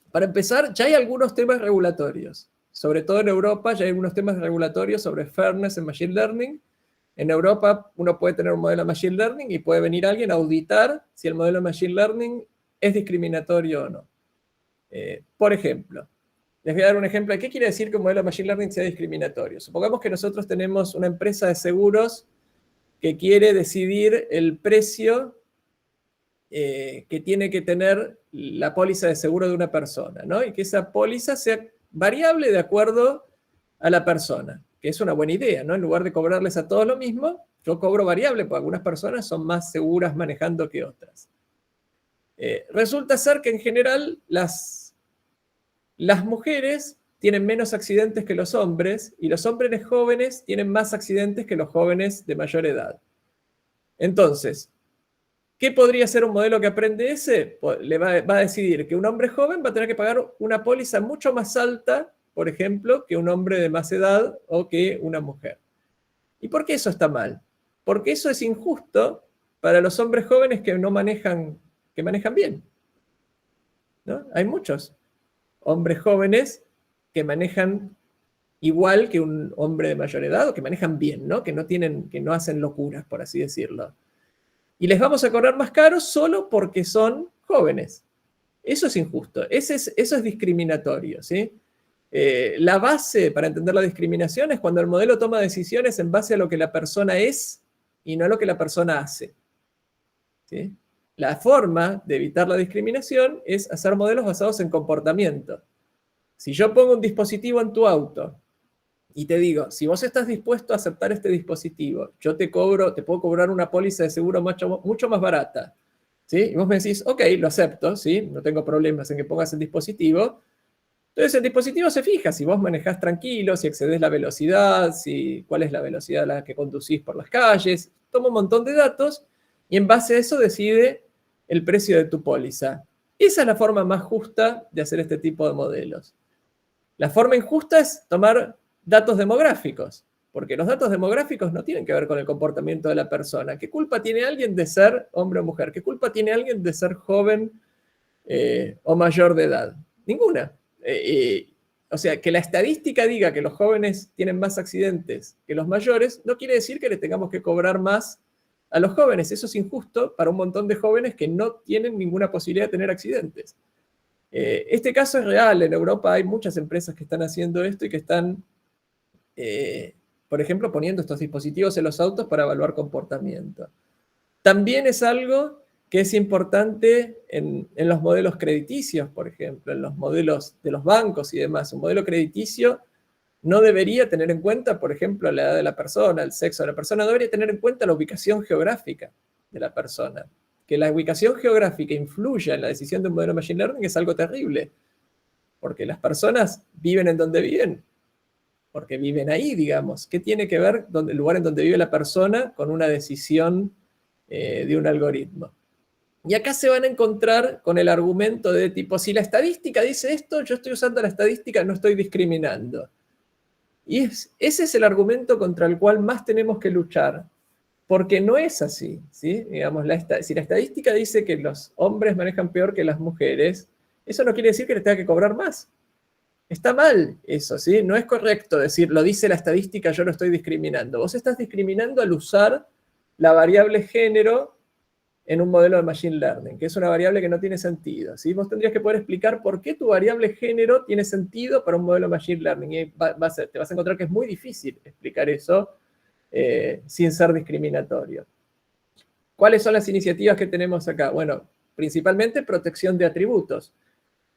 Para empezar, ya hay algunos temas regulatorios. Sobre todo en Europa ya hay algunos temas regulatorios sobre fairness en machine learning. En Europa uno puede tener un modelo de machine learning y puede venir alguien a auditar si el modelo de machine learning es discriminatorio o no. Por ejemplo, les voy a dar un ejemplo de qué quiere decir que un modelo de machine learning sea discriminatorio. Supongamos que nosotros tenemos una empresa de seguros que quiere decidir el precio que tiene que tener la póliza de seguro de una persona, ¿no? Y que esa póliza sea variable de acuerdo a la persona, que es una buena idea, ¿no? En lugar de cobrarles a todos lo mismo, yo cobro variable, porque algunas personas son más seguras manejando que otras. Resulta ser que en general las mujeres tienen menos accidentes que los hombres, y los hombres jóvenes tienen más accidentes que los jóvenes de mayor edad. Entonces, ¿qué podría ser un modelo que aprende ese? Le va a decidir que un hombre joven va a tener que pagar una póliza mucho más alta, por ejemplo, que un hombre de más edad o que una mujer. ¿Y por qué eso está mal? Porque eso es injusto para los hombres jóvenes que manejan bien, ¿no? Hay muchos hombres jóvenes que manejan igual que un hombre de mayor edad o que manejan bien, ¿no? Que no hacen locuras, por así decirlo. Y les vamos a cobrar más caro solo porque son jóvenes. Eso es injusto, eso es discriminatorio, ¿sí? La base para entender la discriminación es cuando el modelo toma decisiones en base a lo que la persona es y no a lo que la persona hace, ¿sí? La forma de evitar la discriminación es hacer modelos basados en comportamiento. Si yo pongo un dispositivo en tu auto y te digo, si vos estás dispuesto a aceptar este dispositivo, yo te puedo cobrar una póliza de seguro mucho más barata, ¿sí? Y vos me decís, ok, lo acepto, ¿sí? No tengo problemas en que pongas el dispositivo. Entonces el dispositivo se fija si vos manejás tranquilo, si excedés la velocidad, cuál es la velocidad a la que conducís por las calles, toma un montón de datos y en base a eso decide el precio de tu póliza. Esa es la forma más justa de hacer este tipo de modelos. La forma injusta es tomar datos demográficos, porque los datos demográficos no tienen que ver con el comportamiento de la persona. ¿Qué culpa tiene alguien de ser hombre o mujer? ¿Qué culpa tiene alguien de ser joven o mayor de edad? Ninguna. O sea, que la estadística diga que los jóvenes tienen más accidentes que los mayores, no quiere decir que le tengamos que cobrar más a los jóvenes. Eso es injusto para un montón de jóvenes que no tienen ninguna posibilidad de tener accidentes. Este caso es real. En Europa hay muchas empresas que están haciendo esto y que están, por ejemplo, poniendo estos dispositivos en los autos para evaluar comportamiento. También es algo que es importante en los modelos crediticios, por ejemplo, en los modelos de los bancos y demás. Un modelo crediticio no debería tener en cuenta, por ejemplo, la edad de la persona, el sexo de la persona, no debería tener en cuenta la ubicación geográfica de la persona. Que la ubicación geográfica influya en la decisión de un modelo de Machine Learning es algo terrible, porque las personas viven en donde viven, porque viven ahí, digamos. ¿Qué tiene que ver el lugar en donde vive la persona con una decisión de un algoritmo? Y acá se van a encontrar con el argumento de tipo, si la estadística dice esto, yo estoy usando la estadística, no estoy discriminando. Y ese es el argumento contra el cual más tenemos que luchar, porque no es así, ¿sí? Digamos, si la estadística dice que los hombres manejan peor que las mujeres, eso no quiere decir que les tenga que cobrar más. Está mal eso, ¿sí? No es correcto decir, lo dice la estadística, yo no estoy discriminando. Vos estás discriminando al usar la variable género en un modelo de Machine Learning, que es una variable que no tiene sentido, ¿sí? Vos tendrías que poder explicar por qué tu variable género tiene sentido para un modelo de Machine Learning. Y te vas a encontrar que es muy difícil explicar eso sin ser discriminatorio. ¿Cuáles son las iniciativas que tenemos acá? Bueno, principalmente protección de atributos.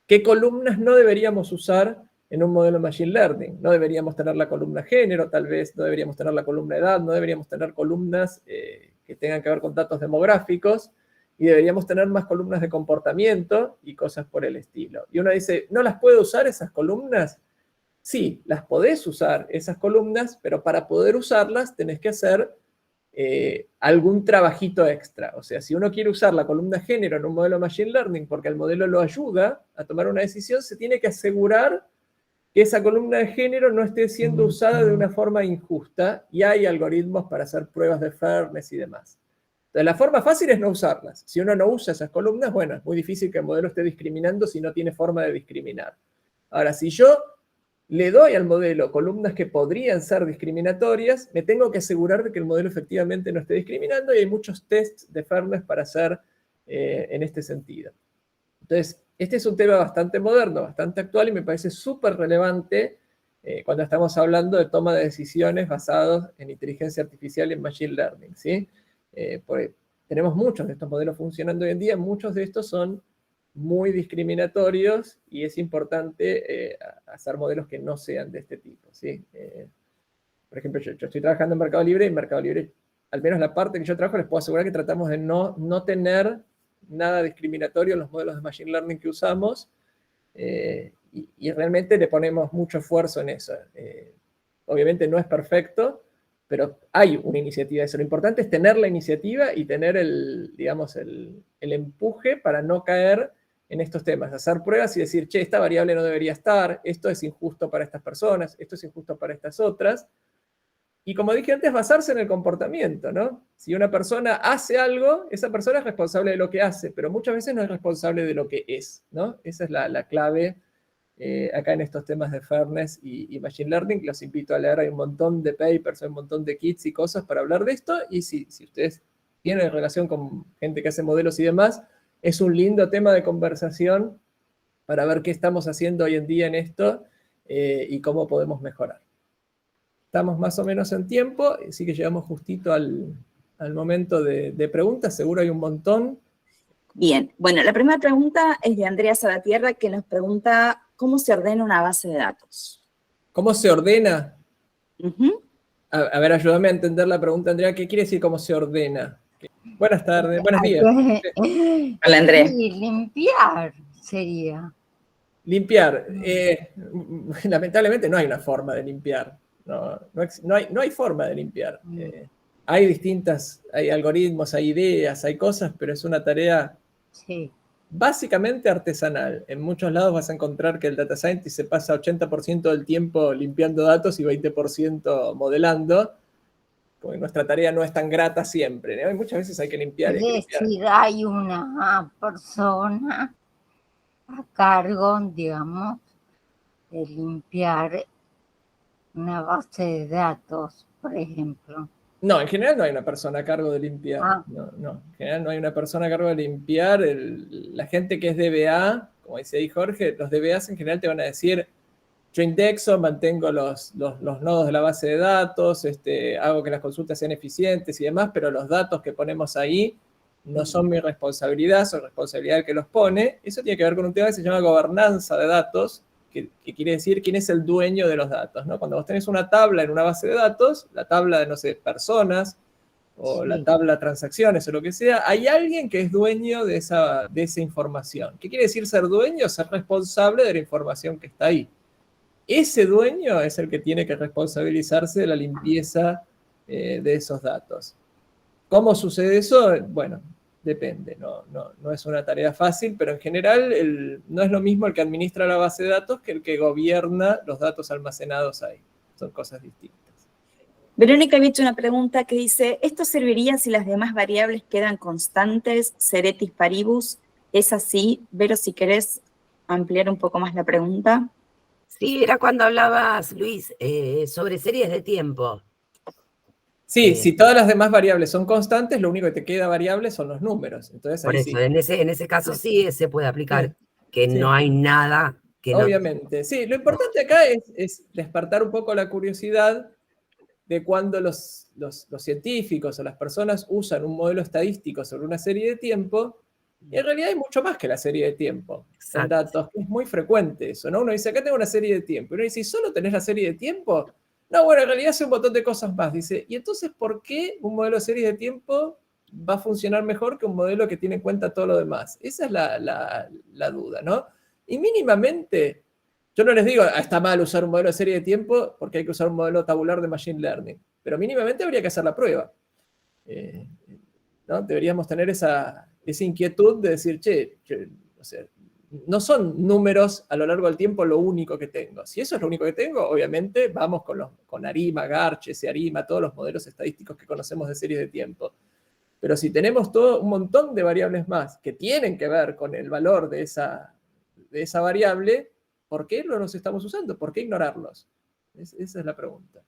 ¿Qué columnas no deberíamos usar en un modelo de Machine Learning? No deberíamos tener la columna género, tal vez, no deberíamos tener la columna edad, no deberíamos tener columnas que tengan que ver con datos demográficos, y deberíamos tener más columnas de comportamiento y cosas por el estilo. Y uno dice, ¿no las puedo usar esas columnas? Sí, las podés usar esas columnas, pero para poder usarlas tenés que hacer algún trabajito extra. O sea, si uno quiere usar la columna género en un modelo de Machine Learning porque el modelo lo ayuda a tomar una decisión, se tiene que asegurar que esa columna de género no esté siendo usada de una forma injusta, y hay algoritmos para hacer pruebas de fairness y demás. Entonces, la forma fácil es no usarlas. Si uno no usa esas columnas, bueno, es muy difícil que el modelo esté discriminando si no tiene forma de discriminar. Ahora, si yo le doy al modelo columnas que podrían ser discriminatorias, me tengo que asegurar de que el modelo efectivamente no esté discriminando, y hay muchos tests de fairness para hacer en este sentido. Entonces, este es un tema bastante moderno, bastante actual, y me parece súper relevante cuando estamos hablando de toma de decisiones basados en inteligencia artificial y en machine learning, ¿sí? Porque tenemos muchos de estos modelos funcionando hoy en día, muchos de estos son muy discriminatorios, y es importante hacer modelos que no sean de este tipo, ¿sí? Por ejemplo, yo estoy trabajando en Mercado Libre, y en Mercado Libre, al menos la parte que yo trabajo, les puedo asegurar que tratamos de no tener nada discriminatorio en los modelos de Machine Learning que usamos, y realmente le ponemos mucho esfuerzo en eso. Obviamente no es perfecto, pero hay una iniciativa de eso. Lo importante es tener la iniciativa y tener digamos, el empuje para no caer en estos temas, hacer pruebas y decir, che, esta variable no debería estar, esto es injusto para estas personas, esto es injusto para estas otras, Y como dije antes, basarse en el comportamiento, ¿no? Si una persona hace algo, esa persona es responsable de lo que hace, pero muchas veces no es responsable de lo que es, ¿no? Esa es la clave acá en estos temas de fairness y machine learning. Los invito a leer, hay un montón de papers, hay un montón de kits y cosas para hablar de esto, y si ustedes tienen relación con gente que hace modelos y demás, es un lindo tema de conversación para ver qué estamos haciendo hoy en día en esto y cómo podemos mejorar. Estamos más o menos en tiempo, así que llegamos justito al momento de preguntas, seguro hay un montón. Bien, bueno, la primera pregunta es de Andrea Sabatierra, que nos pregunta ¿cómo se ordena una base de datos? ¿Cómo se ordena? Uh-huh. A ver, ayúdame a entender la pregunta, Andrea. ¿Qué quiere decir cómo se ordena? Buenas tardes, buenos días. Hola, Andrea. Sí, limpiar sería. Limpiar. Lamentablemente no hay una forma de limpiar. No hay forma de limpiar. Hay algoritmos, hay ideas, hay cosas, pero es una tarea básicamente artesanal. En muchos lados vas a encontrar que el data scientist se pasa 80% del tiempo limpiando datos y 20% modelando, porque nuestra tarea no es tan grata siempre, ¿no? Y muchas veces hay que limpiar. Es decir, hay una persona a cargo, digamos, de limpiar una base de datos, por ejemplo. No, en general no hay una persona a cargo de limpiar. No. En general no hay una persona a cargo de limpiar. La gente que es DBA, como dice ahí Jorge, los DBAs en general te van a decir, yo indexo, mantengo los nodos de la base de datos, hago que las consultas sean eficientes y demás, pero los datos que ponemos ahí no son mi responsabilidad, son responsabilidad del que los pone. Eso tiene que ver con un tema que se llama gobernanza de datos, que quiere decir quién es el dueño de los datos, ¿no? Cuando vos tenés una tabla en una base de datos, la tabla de, no sé, personas, o la tabla de transacciones, o lo que sea, hay alguien que es dueño de esa información. ¿Qué quiere decir ser dueño? Ser responsable de la información que está ahí. Ese dueño es el que tiene que responsabilizarse de la limpieza de esos datos. ¿Cómo sucede eso? Bueno, depende, no es una tarea fácil, pero en general no es lo mismo el que administra la base de datos que el que gobierna los datos almacenados ahí. Son cosas distintas. Verónica había hecho una pregunta que dice, ¿esto serviría si las demás variables quedan constantes, ceteris paribus? ¿Es así? Vero, si querés ampliar un poco más la pregunta. Sí, era cuando hablabas, Luis, sobre series de tiempo. Sí, si todas las demás variables son constantes, lo único que te queda variable son los números. Entonces, por eso, sí. en ese caso sí se puede aplicar, que sí. No hay nada que obviamente, sí. Lo importante acá es despertar un poco la curiosidad de cuando los científicos o las personas usan un modelo estadístico sobre una serie de tiempo, y en realidad hay mucho más que la serie de tiempo en datos, que es muy frecuente eso, ¿no? Uno dice, acá tengo una serie de tiempo, y uno dice, ¿solo tenés la serie de tiempo? No, bueno, en realidad hace un montón de cosas más. Dice, ¿y entonces por qué un modelo de series de tiempo va a funcionar mejor que un modelo que tiene en cuenta todo lo demás? Esa es la duda, ¿no? Y mínimamente, yo no les digo, está mal usar un modelo de serie de tiempo porque hay que usar un modelo tabular de machine learning, pero mínimamente habría que hacer la prueba. ¿No? Deberíamos tener esa inquietud de decir, o sea, no son números a lo largo del tiempo lo único que tengo. Si eso es lo único que tengo, obviamente vamos con ARIMA, Garches, ARIMA, todos los modelos estadísticos que conocemos de series de tiempo. Pero si tenemos un montón de variables más que tienen que ver con el valor de esa variable, ¿por qué no los estamos usando? ¿Por qué ignorarlos? Esa es la pregunta.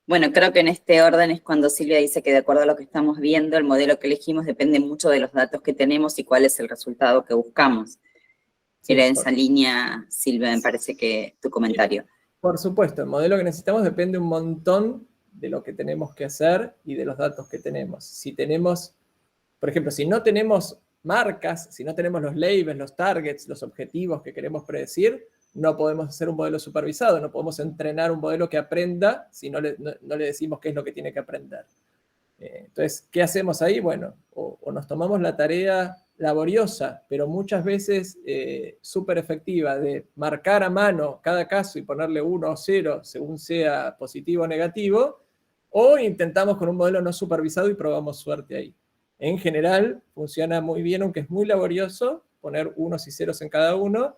Bueno, creo que en este orden es cuando Silvia dice que de acuerdo a lo que estamos viendo, el modelo que elegimos depende mucho de los datos que tenemos y cuál es el resultado que buscamos. Era en esa línea, Silvia, me parece que tu comentario. Por supuesto, el modelo que necesitamos depende un montón de lo que tenemos que hacer y de los datos que tenemos. Si tenemos, por ejemplo, si no tenemos marcas, si no tenemos los labels, los targets, los objetivos que queremos predecir, no podemos hacer un modelo supervisado, no podemos entrenar un modelo que aprenda si no le decimos qué es lo que tiene que aprender. Entonces, ¿qué hacemos ahí? Bueno, o nos tomamos la tarea laboriosa, pero muchas veces súper efectiva, de marcar a mano cada caso y ponerle 1 o 0 según sea positivo o negativo, o intentamos con un modelo no supervisado y probamos suerte ahí. En general, funciona muy bien, aunque es muy laborioso, poner unos y ceros en cada uno,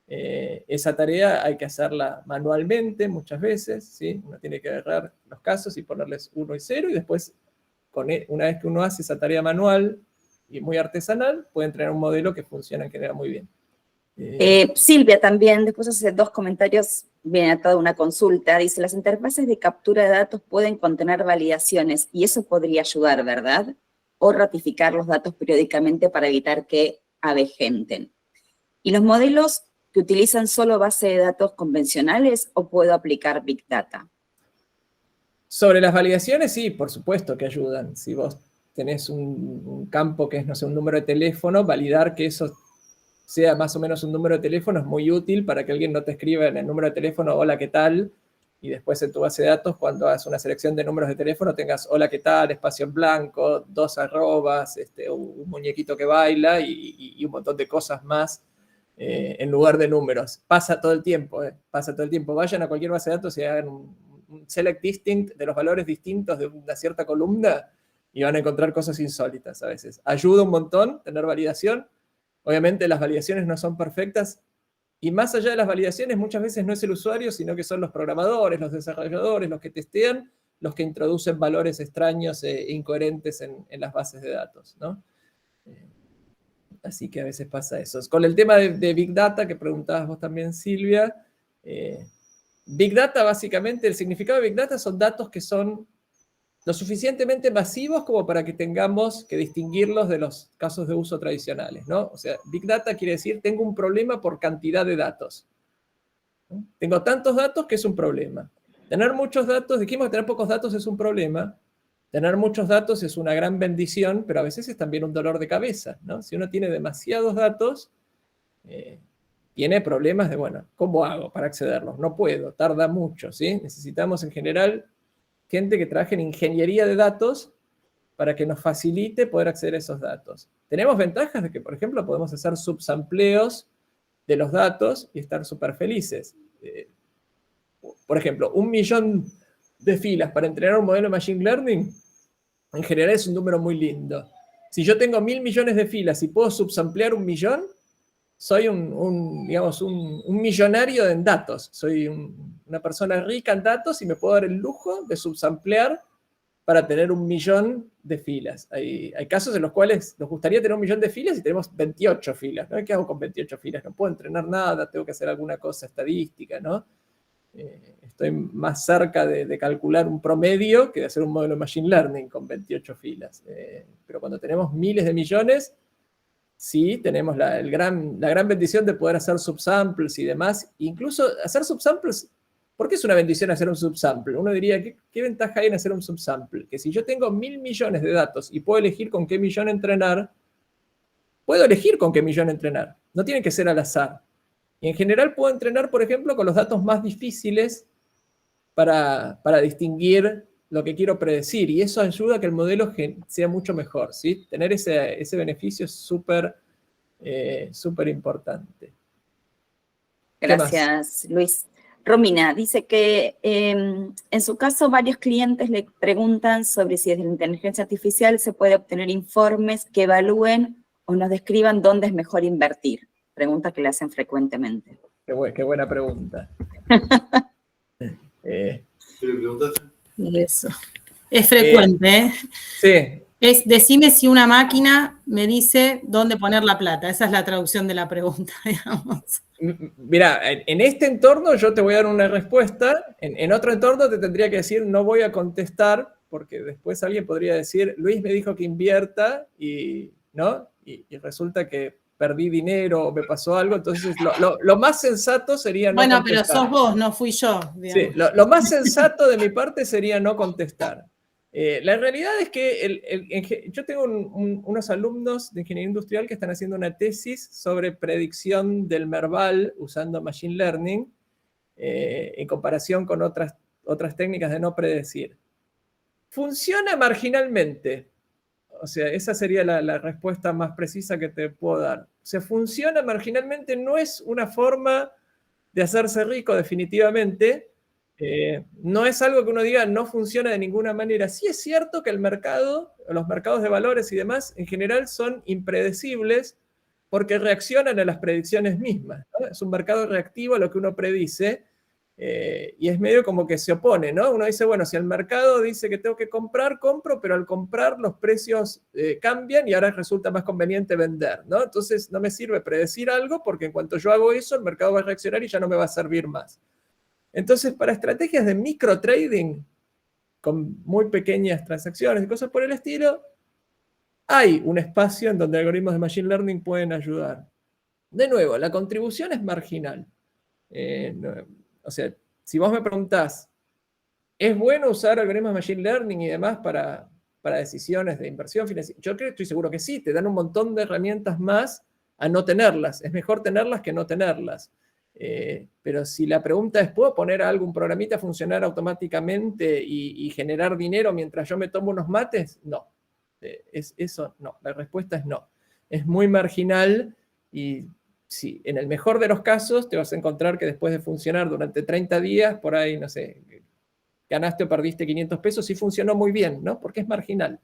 Esa tarea hay que hacerla manualmente muchas veces, ¿sí? Uno tiene que agarrar los casos y ponerles 1 y 0, y después, una vez que uno hace esa tarea manual y muy artesanal, puede entrenar un modelo que funciona en general muy bien. Silvia también, después hace 2 comentarios, viene atada una consulta, dice, las interfaces de captura de datos pueden contener validaciones y eso podría ayudar, ¿verdad? O ratificar los datos periódicamente para evitar que avejenten. ¿Y los modelos que utilizan solo base de datos convencionales o puedo aplicar Big Data? Sobre las validaciones, sí, por supuesto que ayudan. Si vos tenés un campo que es, no sé, un número de teléfono, validar que eso sea más o menos un número de teléfono es muy útil para que alguien no te escriba en el número de teléfono, hola, ¿qué tal? Y después en tu base de datos, cuando hagas una selección de números de teléfono, tengas hola, ¿qué tal? Espacio en blanco, 2 arrobas, un muñequito que baila y un montón de cosas más en lugar de números. Pasa todo el tiempo, pasa todo el tiempo. Vayan a cualquier base de datos y hagan un select distinct de los valores distintos de una cierta columna y van a encontrar cosas insólitas a veces. Ayuda un montón tener validación. Obviamente las validaciones no son perfectas, y más allá de las validaciones muchas veces no es el usuario, sino que son los programadores, los desarrolladores, los que testean, los que introducen valores extraños e incoherentes en las bases de datos, ¿no? Así que a veces pasa eso. Con el tema de Big Data, que preguntabas vos también, Silvia, Big Data, básicamente, el significado de Big Data son datos que son lo suficientemente masivos como para que tengamos que distinguirlos de los casos de uso tradicionales, ¿no? O sea, Big Data quiere decir, tengo un problema por cantidad de datos, ¿no? Tengo tantos datos que es un problema. Tener muchos datos, dijimos que tener pocos datos es un problema. Tener muchos datos es una gran bendición, pero a veces es también un dolor de cabeza, ¿no? Si uno tiene demasiados datos, tiene problemas de, bueno, ¿cómo hago para accederlos? No puedo, tarda mucho, ¿sí? Necesitamos en general gente que trabaje en ingeniería de datos para que nos facilite poder acceder a esos datos. Tenemos ventajas de que, por ejemplo, podemos hacer subsampleos de los datos y estar súper felices. Por ejemplo, 1 millón de filas para entrenar un modelo de Machine Learning, en general es un número muy lindo. Si yo tengo 1000 millones de filas y puedo subsamplear 1 millón, soy digamos, un millonario en datos. Soy una persona rica en datos y me puedo dar el lujo de subsamplear para tener 1 millón de filas. Hay casos en los cuales nos gustaría tener 1 millón de filas y tenemos 28 filas, ¿no? ¿Qué hago con 28 filas? No puedo entrenar nada, tengo que hacer alguna cosa estadística, ¿no? Estoy más cerca de calcular un promedio que de hacer un modelo de Machine Learning con 28 filas. Pero cuando tenemos miles de millones, sí, tenemos la gran bendición de poder hacer subsamples y demás. Incluso hacer subsamples, ¿por qué es una bendición hacer un subsample? Uno diría, ¿qué ventaja hay en hacer un subsample? Que si yo tengo 1000 millones de datos y puedo elegir con qué millón entrenar, puedo elegir con qué millón entrenar. No tiene que ser al azar. Y en general puedo entrenar, por ejemplo, con los datos más difíciles para distinguir lo que quiero predecir, y eso ayuda a que el modelo sea mucho mejor, ¿sí? Tener ese beneficio es súper importante. Gracias, Luis. Romina dice que en su caso varios clientes le preguntan sobre si desde la inteligencia artificial se puede obtener informes que evalúen o nos describan dónde es mejor invertir. Pregunta que le hacen frecuentemente. Qué buena pregunta. Eso. Es frecuente, ¿eh? Sí. Decime si una máquina me dice dónde poner la plata. Esa es la traducción de la pregunta, digamos. Mira, en este entorno yo te voy a dar una respuesta. En otro entorno te tendría que decir no voy a contestar, porque después alguien podría decir, Luis me dijo que invierta ¿no? Y resulta que perdí dinero o me pasó algo. Entonces lo más sensato sería no contestar. Bueno, pero sos vos, no fui yo. Digamos. Sí, lo más sensato de mi parte sería no contestar. La realidad es que yo tengo unos alumnos de ingeniería industrial que están haciendo una tesis sobre predicción del Merval usando Machine Learning en comparación con otras técnicas de no predecir. Funciona marginalmente. O sea, esa sería la respuesta más precisa que te puedo dar. O sea, funciona marginalmente, no es una forma de hacerse rico definitivamente. No es algo que uno diga no funciona de ninguna manera. Sí es cierto que los mercados de valores y demás en general son impredecibles, porque reaccionan a las predicciones mismas, ¿no? Es un mercado reactivo a lo que uno predice, y es medio como que se opone, ¿no? Uno dice, bueno, si el mercado dice que tengo que comprar, compro, pero al comprar los precios cambian y ahora resulta más conveniente vender, ¿no? Entonces no me sirve predecir algo porque en cuanto yo hago eso, el mercado va a reaccionar y ya no me va a servir más. Entonces, para estrategias de micro trading, con muy pequeñas transacciones y cosas por el estilo, hay un espacio en donde algoritmos de Machine Learning pueden ayudar. De nuevo, la contribución es marginal. O sea, si vos me preguntás, ¿es bueno usar algoritmos de Machine Learning y demás para decisiones de inversión financiera? Yo estoy seguro que sí, te dan un montón de herramientas más a no tenerlas. Es mejor tenerlas que no tenerlas. Pero si la pregunta es, ¿puedo poner a algún programita a funcionar automáticamente y generar dinero mientras yo me tomo unos mates? No. Eso no. La respuesta es no. Es muy marginal y sí, en el mejor de los casos te vas a encontrar que después de funcionar durante 30 días, por ahí, no sé, ganaste o perdiste 500 pesos y funcionó muy bien, ¿no? Porque es marginal.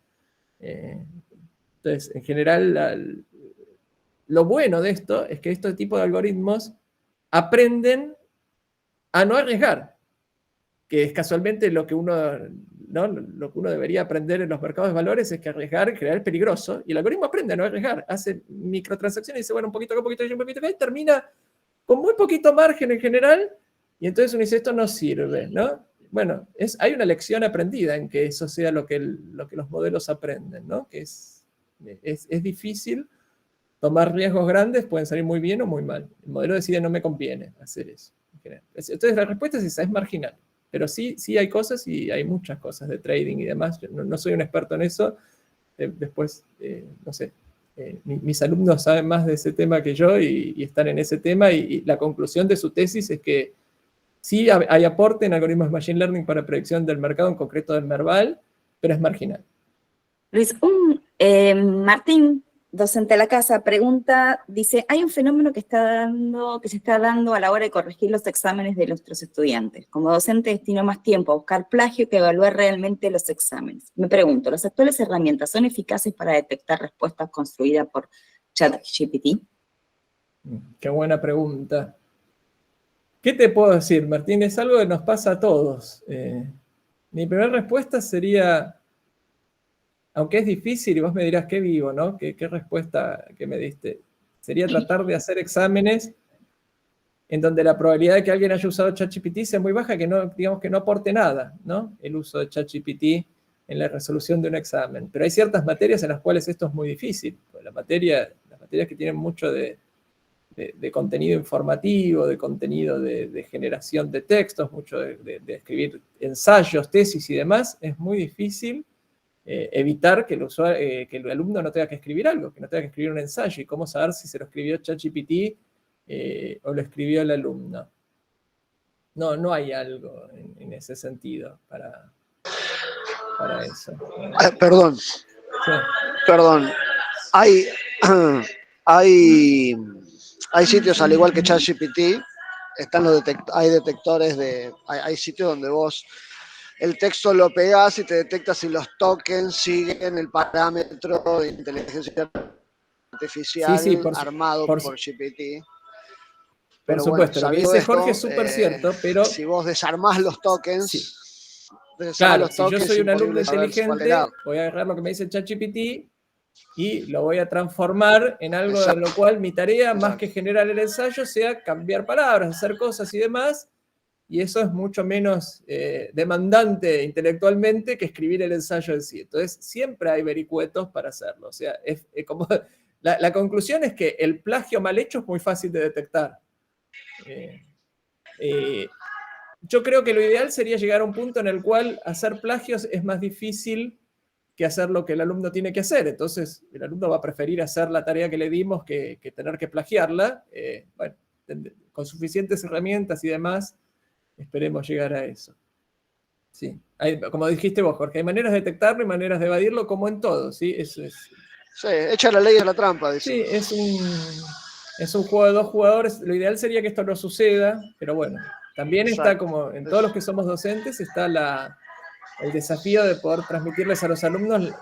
Entonces, en general, lo bueno de esto es que este tipo de algoritmos aprenden a no arriesgar, que es casualmente lo que uno, ¿no? Lo que uno debería aprender en los mercados de valores es que arriesgar en general es peligroso, y el algoritmo aprende a no arriesgar, hace microtransacciones y dice, bueno, un poquito acá, un poquito allá, un poquito acá, y termina con muy poquito margen en general, y entonces uno dice, esto no sirve, ¿no? Bueno, hay una lección aprendida en que eso sea lo que los modelos aprenden, ¿no? Que es difícil tomar riesgos grandes, pueden salir muy bien o muy mal. El modelo decide, no me conviene hacer eso. Entonces la respuesta es esa, es marginal. Pero sí hay cosas y hay muchas cosas de trading y demás. Yo no soy un experto en eso. Después, no sé, mis alumnos saben más de ese tema que yo y están en ese tema, y la conclusión de su tesis es que sí hay aporte en algoritmos de Machine Learning para predicción del mercado, en concreto del Merval, pero es marginal. Luis, Martín, docente de la casa, pregunta, dice, hay un fenómeno que se está dando a la hora de corregir los exámenes de nuestros estudiantes. Como docente destino más tiempo a buscar plagio que a evaluar realmente los exámenes. Me pregunto, ¿las actuales herramientas son eficaces para detectar respuestas construidas por ChatGPT? Qué buena pregunta. ¿Qué te puedo decir, Martín? Es algo que nos pasa a todos. Mi primera respuesta sería, aunque es difícil, y vos me dirás qué vivo, ¿no? ¿Qué respuesta que me diste? Sería tratar de hacer exámenes en donde la probabilidad de que alguien haya usado ChatGPT sea muy baja, que no, digamos que no aporte nada, ¿no? El uso de ChatGPT en la resolución de un examen. Pero hay ciertas materias en las cuales esto es muy difícil. Las materias que tienen mucho de contenido informativo, de contenido de generación de textos, mucho de escribir ensayos, tesis y demás, es muy difícil evitar que el alumno no tenga que escribir algo, que no tenga que escribir un ensayo. ¿Y cómo saber si se lo escribió ChatGPT o lo escribió el alumno? No hay algo en ese sentido para eso. Perdón. Sí. Perdón. Hay sitios, al igual que ChatGPT, hay detectores hay sitios donde vos el texto lo pegás y te detecta si los tokens siguen el parámetro de inteligencia artificial armado por GPT. Por supuesto, lo que dice Jorge es súper cierto, pero si vos desarmás los tokens... Sí. Claro, si yo soy un alumno inteligente, voy a agarrar lo que me dice ChatGPT y lo voy a transformar en algo en lo cual mi tarea, más que generar el ensayo, sea cambiar palabras, hacer cosas y demás, y eso es mucho menos demandante intelectualmente que escribir el ensayo en sí. Entonces, siempre hay vericuetos para hacerlo. O sea, como la conclusión es que el plagio mal hecho es muy fácil de detectar. Yo creo que lo ideal sería llegar a un punto en el cual hacer plagios es más difícil que hacer lo que el alumno tiene que hacer. Entonces, el alumno va a preferir hacer la tarea que le dimos que tener que plagiarla. Bueno, con suficientes herramientas y demás, esperemos llegar a eso. Sí, como dijiste vos, Jorge, hay maneras de detectarlo y maneras de evadirlo, como en todo, ¿sí? Eso es. Sí, echa la ley a la trampa, dice. Sí, es un juego de dos jugadores. Lo ideal sería que esto no suceda, pero bueno, también está, como en todos los que somos docentes, está el desafío de poder transmitirles a los alumnos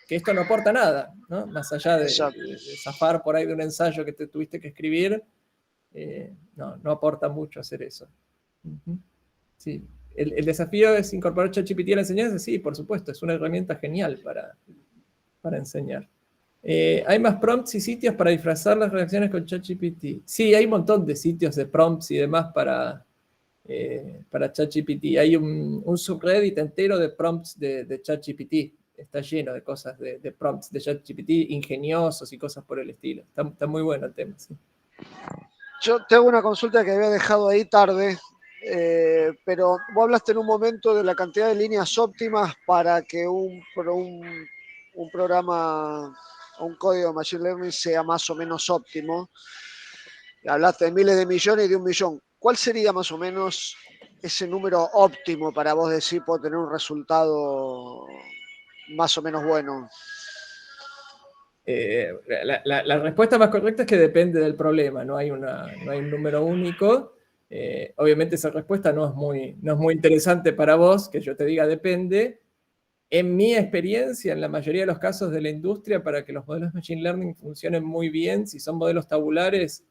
que esto no aporta nada, ¿no? Más allá de Exacto. zafar por ahí de un ensayo que te tuviste que escribir, no aporta mucho hacer eso. Ujú. Sí. El desafío es incorporar ChatGPT a la enseñanza, sí, por supuesto, es una herramienta genial para enseñar. ¿Hay más prompts y sitios para disfrazar las reacciones con ChatGPT? Sí, hay un montón de sitios de prompts y demás para ChatGPT. Hay un subreddit entero de prompts de ChatGPT. Está lleno de cosas de prompts de ChatGPT ingeniosos y cosas por el estilo. Está muy bueno el tema, sí. Yo te hago una consulta que había dejado ahí tarde, pero vos hablaste en un momento de la cantidad de líneas óptimas para que un programa, un código de Machine Learning sea más o menos óptimo. Hablaste de miles de millones y de 1 millón. ¿Cuál sería más o menos ese número óptimo para vos decir puedo tener un resultado más o menos bueno? La respuesta más correcta es que depende del problema, no hay un número único. Obviamente esa respuesta no es muy interesante para vos, que yo te diga depende. En mi experiencia, en la mayoría de los casos de la industria, para que los modelos de Machine Learning funcionen muy bien, si son modelos tabulares,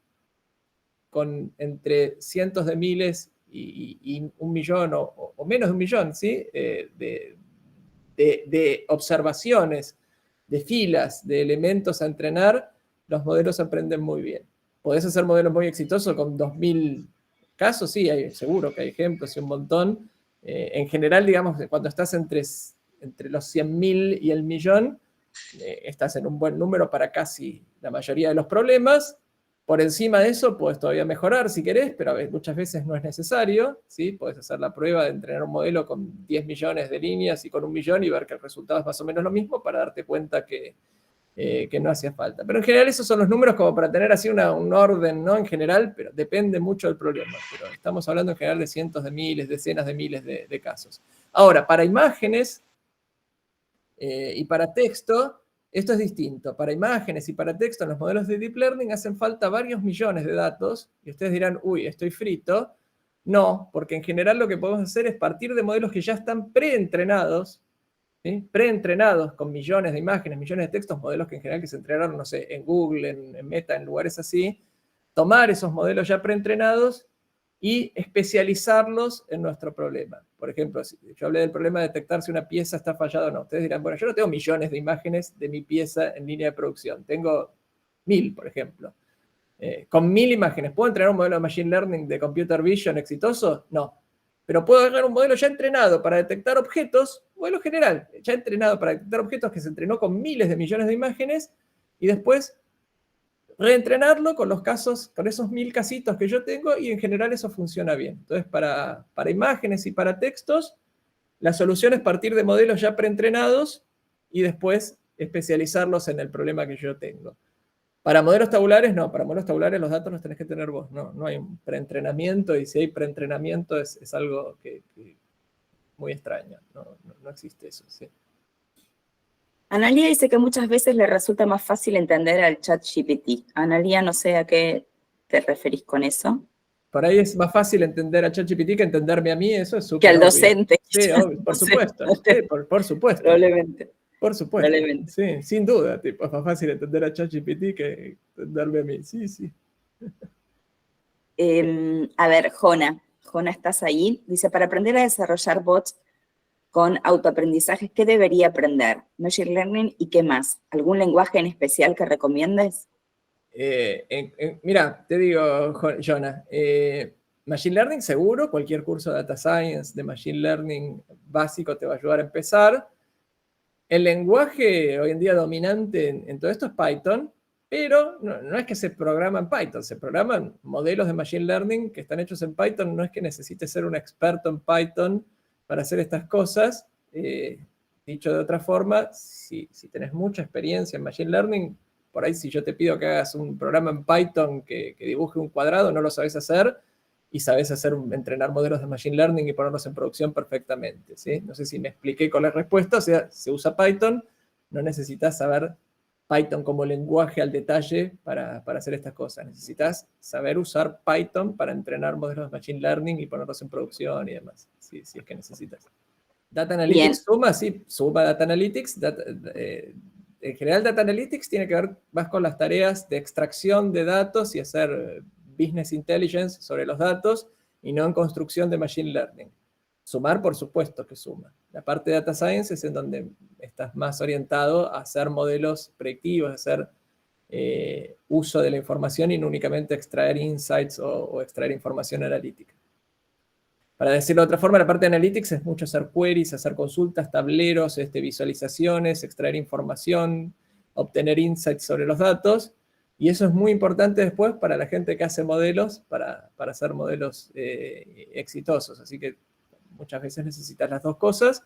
con entre cientos de miles y 1 millón o menos de 1 millón, ¿sí? De observaciones, de filas, de elementos a entrenar, los modelos aprenden muy bien. ¿Podés hacer modelos muy exitosos con 2000 casos? Sí, seguro que hay ejemplos y un montón. En general, digamos, cuando estás entre los 100.000 y el millón, estás en un buen número para casi la mayoría de los problemas. Por encima de eso, puedes todavía mejorar si querés, pero muchas veces no es necesario, ¿sí? Puedes hacer la prueba de entrenar un modelo con 10 millones de líneas y con 1 millón y ver que el resultado es más o menos lo mismo para darte cuenta que no hacía falta. Pero en general esos son los números como para tener así un orden, ¿no? En general, pero depende mucho del problema. Pero estamos hablando en general de cientos de miles, decenas de miles de casos. Ahora, para imágenes y para texto, esto es distinto. Para imágenes y para texto, en los modelos de Deep Learning hacen falta varios millones de datos, y ustedes dirán, uy, estoy frito. No, porque en general lo que podemos hacer es partir de modelos que ya están preentrenados, ¿sí? Preentrenados con millones de imágenes, millones de textos, modelos que en general que se entrenaron, no sé, en Google, en Meta, en lugares así, tomar esos modelos ya preentrenados y especializarlos en nuestro problema. Por ejemplo, si yo hablé del problema de detectar si una pieza está fallada o no. Ustedes dirán, bueno, yo no tengo millones de imágenes de mi pieza en línea de producción. Tengo 1000, por ejemplo. Con 1000 imágenes, ¿puedo entrenar un modelo de Machine Learning de Computer Vision exitoso? No. Pero puedo agarrar un modelo ya entrenado para detectar objetos, modelo general, ya entrenado para detectar objetos que se entrenó con miles de millones de imágenes y después reentrenarlo con los casos, con esos 1000 casitos que yo tengo y en general eso funciona bien. Entonces, para imágenes y para textos, la solución es partir de modelos ya preentrenados y después especializarlos en el problema que yo tengo. Para modelos tabulares, no. Para modelos tabulares los datos los tenés que tener vos. No hay un preentrenamiento y si hay preentrenamiento es algo que muy extraño. No existe eso, ¿sí? Analía dice que muchas veces le resulta más fácil entender al ChatGPT. Analía, no sé a qué te referís con eso. Por ahí es más fácil entender a ChatGPT que entenderme a mí, eso es súper Que al obvio. docente. Sí, obvio, por supuesto. Sí, por supuesto. Probablemente. Por supuesto. Probablemente. Sí, sin duda. Tipo, es más fácil entender a ChatGPT que entenderme a mí. Sí. A ver, Jona, ¿estás ahí? Dice, para aprender a desarrollar bots con autoaprendizajes, ¿qué debería aprender? Machine Learning y qué más. ¿Algún lenguaje en especial que recomiendes? Mira, te digo, Jonah, Machine Learning seguro, cualquier curso de Data Science de Machine Learning básico te va a ayudar a empezar. El lenguaje hoy en día dominante en todo esto es Python, pero no es que se programa en Python, se programan modelos de Machine Learning que están hechos en Python, no es que necesites ser un experto en Python para hacer estas cosas. Dicho de otra forma, si tenés mucha experiencia en Machine Learning, por ahí si yo te pido que hagas un programa en Python que dibuje un cuadrado, no lo sabes hacer y sabes entrenar modelos de Machine Learning y ponerlos en producción perfectamente, ¿sí? No sé si me expliqué con la respuesta, o sea, se usa Python, no necesitas saber Python como lenguaje al detalle para hacer estas cosas. Necesitas saber usar Python para entrenar modelos de Machine Learning y ponerlos en producción y demás, si es que necesitas. Data Analytics Bien. suma, sí, suma Data Analytics. En general, Data Analytics tiene que ver más con las tareas de extracción de datos y hacer business intelligence sobre los datos, y no en construcción de machine learning. Sumar, por supuesto que suma. La parte de Data Science es en donde estás más orientado a hacer modelos predictivos, a hacer uso de la información y no únicamente extraer insights o extraer información analítica. Para decirlo de otra forma, la parte de Analytics es mucho hacer queries, hacer consultas, tableros, visualizaciones, extraer información, obtener insights sobre los datos, y eso es muy importante después para la gente que hace modelos, para hacer modelos exitosos. Así que muchas veces necesitas las dos cosas,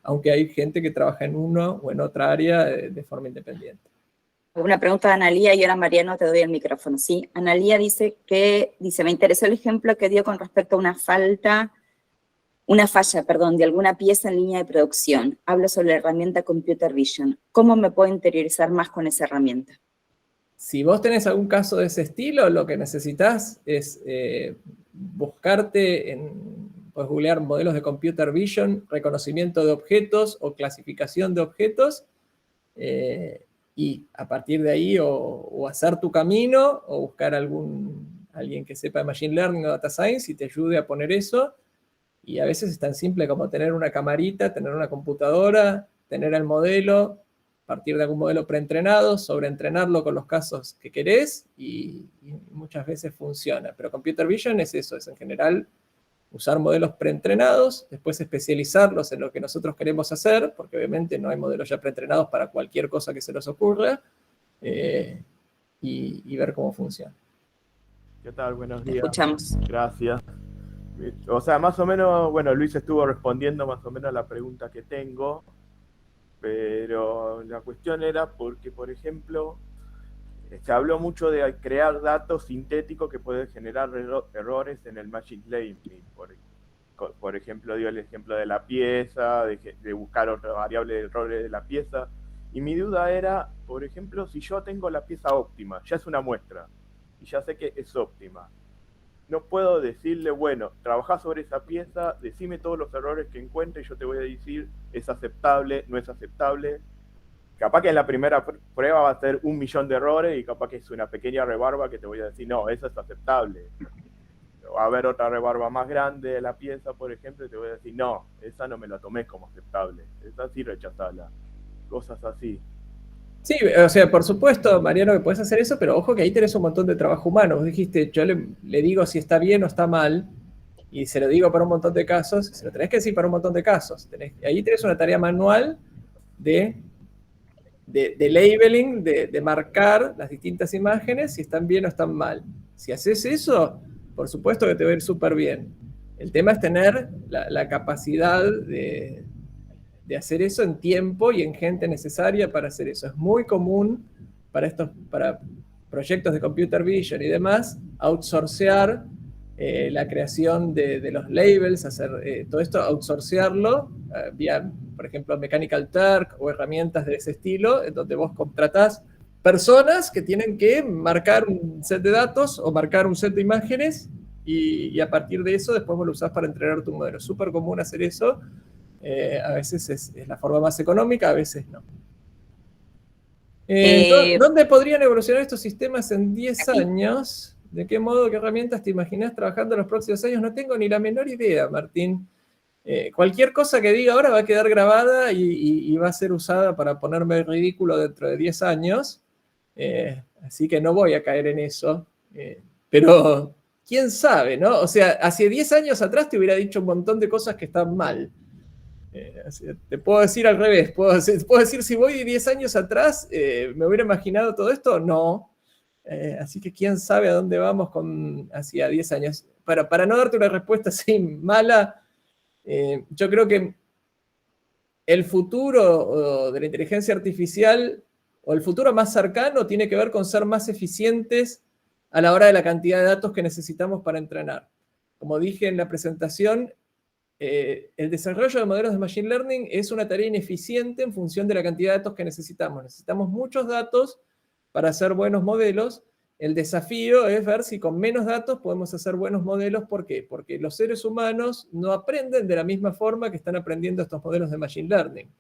aunque hay gente que trabaja en uno o en otra área de forma independiente. Una pregunta de Analía y ahora Mariano te doy el micrófono. Sí, Analía dice, me interesó el ejemplo que dio con respecto a una falla, de alguna pieza en línea de producción. Hablo sobre la herramienta Computer Vision. ¿Cómo me puedo interiorizar más con esa herramienta? Si vos tenés algún caso de ese estilo, lo que necesitas es buscarte puedes googlear modelos de Computer Vision, reconocimiento de objetos o clasificación de objetos, y a partir de ahí o hacer tu camino o buscar alguien que sepa de Machine Learning o Data Science y te ayude a poner eso. Y a veces es tan simple como tener una camarita, tener una computadora, tener el modelo, partir de algún modelo preentrenado, sobreentrenarlo con los casos que querés y muchas veces funciona. Pero Computer Vision es eso, es en general usar modelos preentrenados, después especializarlos en lo que nosotros queremos hacer, porque obviamente no hay modelos ya preentrenados para cualquier cosa que se nos ocurra, y ver cómo funciona. ¿Qué tal? Buenos Te días. escuchamos. Gracias. O sea, más o menos, bueno, Luis estuvo respondiendo más o menos a la pregunta que tengo, pero la cuestión era porque, por ejemplo, se habló mucho de crear datos sintéticos que pueden generar errores en el machine learning. Por ejemplo, dio el ejemplo de la pieza, de buscar otra variable de errores de la pieza. Y mi duda era, por ejemplo, si yo tengo la pieza óptima, ya es una muestra, y ya sé que es óptima, no puedo decirle, bueno, trabajá sobre esa pieza, decime todos los errores que encuentre y yo te voy a decir, es aceptable, no es aceptable. Capaz que en la primera prueba va a ser 1.000.000 de errores y capaz que es una pequeña rebarba que te voy a decir, no, esa es aceptable. Va a haber otra rebarba más grande de la pieza, por ejemplo, y te voy a decir, no, esa no me la tomé como aceptable, esa sí rechazala. Cosas así. Sí, o sea, por supuesto, Mariano, que puedes hacer eso, pero ojo que ahí tenés un montón de trabajo humano. Vos dijiste, yo le digo si está bien o está mal, y se lo digo para un montón de casos, se lo tenés que decir para un montón de casos. Ahí tenés una tarea manual de labeling, de marcar las distintas imágenes si están bien o están mal. Si haces eso, por supuesto que te va a ir súper bien. El tema es tener la capacidad de hacer eso en tiempo y en gente necesaria para hacer eso. Es muy común para proyectos de Computer Vision y demás, outsourcear la creación de los labels, hacer todo esto, outsourcearlo vía, por ejemplo, Mechanical Turk o herramientas de ese estilo, en donde vos contratás personas que tienen que marcar un set de datos o marcar un set de imágenes y a partir de eso después vos lo usás para entrenar tu modelo. Es súper común hacer eso. A veces es la forma más económica, a veces no. ¿Dónde podrían evolucionar estos sistemas en 10 años? ¿De qué modo, qué herramientas te imaginas trabajando en los próximos años? No tengo ni la menor idea, Martín. Cualquier cosa que diga ahora va a quedar grabada y va a ser usada para ponerme ridículo dentro de 10 años. Así que no voy a caer en eso. Pero quién sabe, ¿no? O sea, hace 10 años atrás te hubiera dicho un montón de cosas que están mal. Te puedo decir al revés, puedo decir si voy 10 años atrás, ¿me hubiera imaginado todo esto? No. Así que quién sabe a dónde vamos hacia 10 años. Para no darte una respuesta así mala, yo creo que el futuro de la inteligencia artificial, o el futuro más cercano, tiene que ver con ser más eficientes a la hora de la cantidad de datos que necesitamos para entrenar. Como dije en la presentación, el desarrollo de modelos de Machine Learning es una tarea ineficiente en función de la cantidad de datos que necesitamos. Necesitamos muchos datos para hacer buenos modelos el desafío es ver si con menos datos podemos hacer buenos modelos. ¿Por qué? Porque los seres humanos no aprenden de la misma forma que están aprendiendo estos modelos de Machine Learning.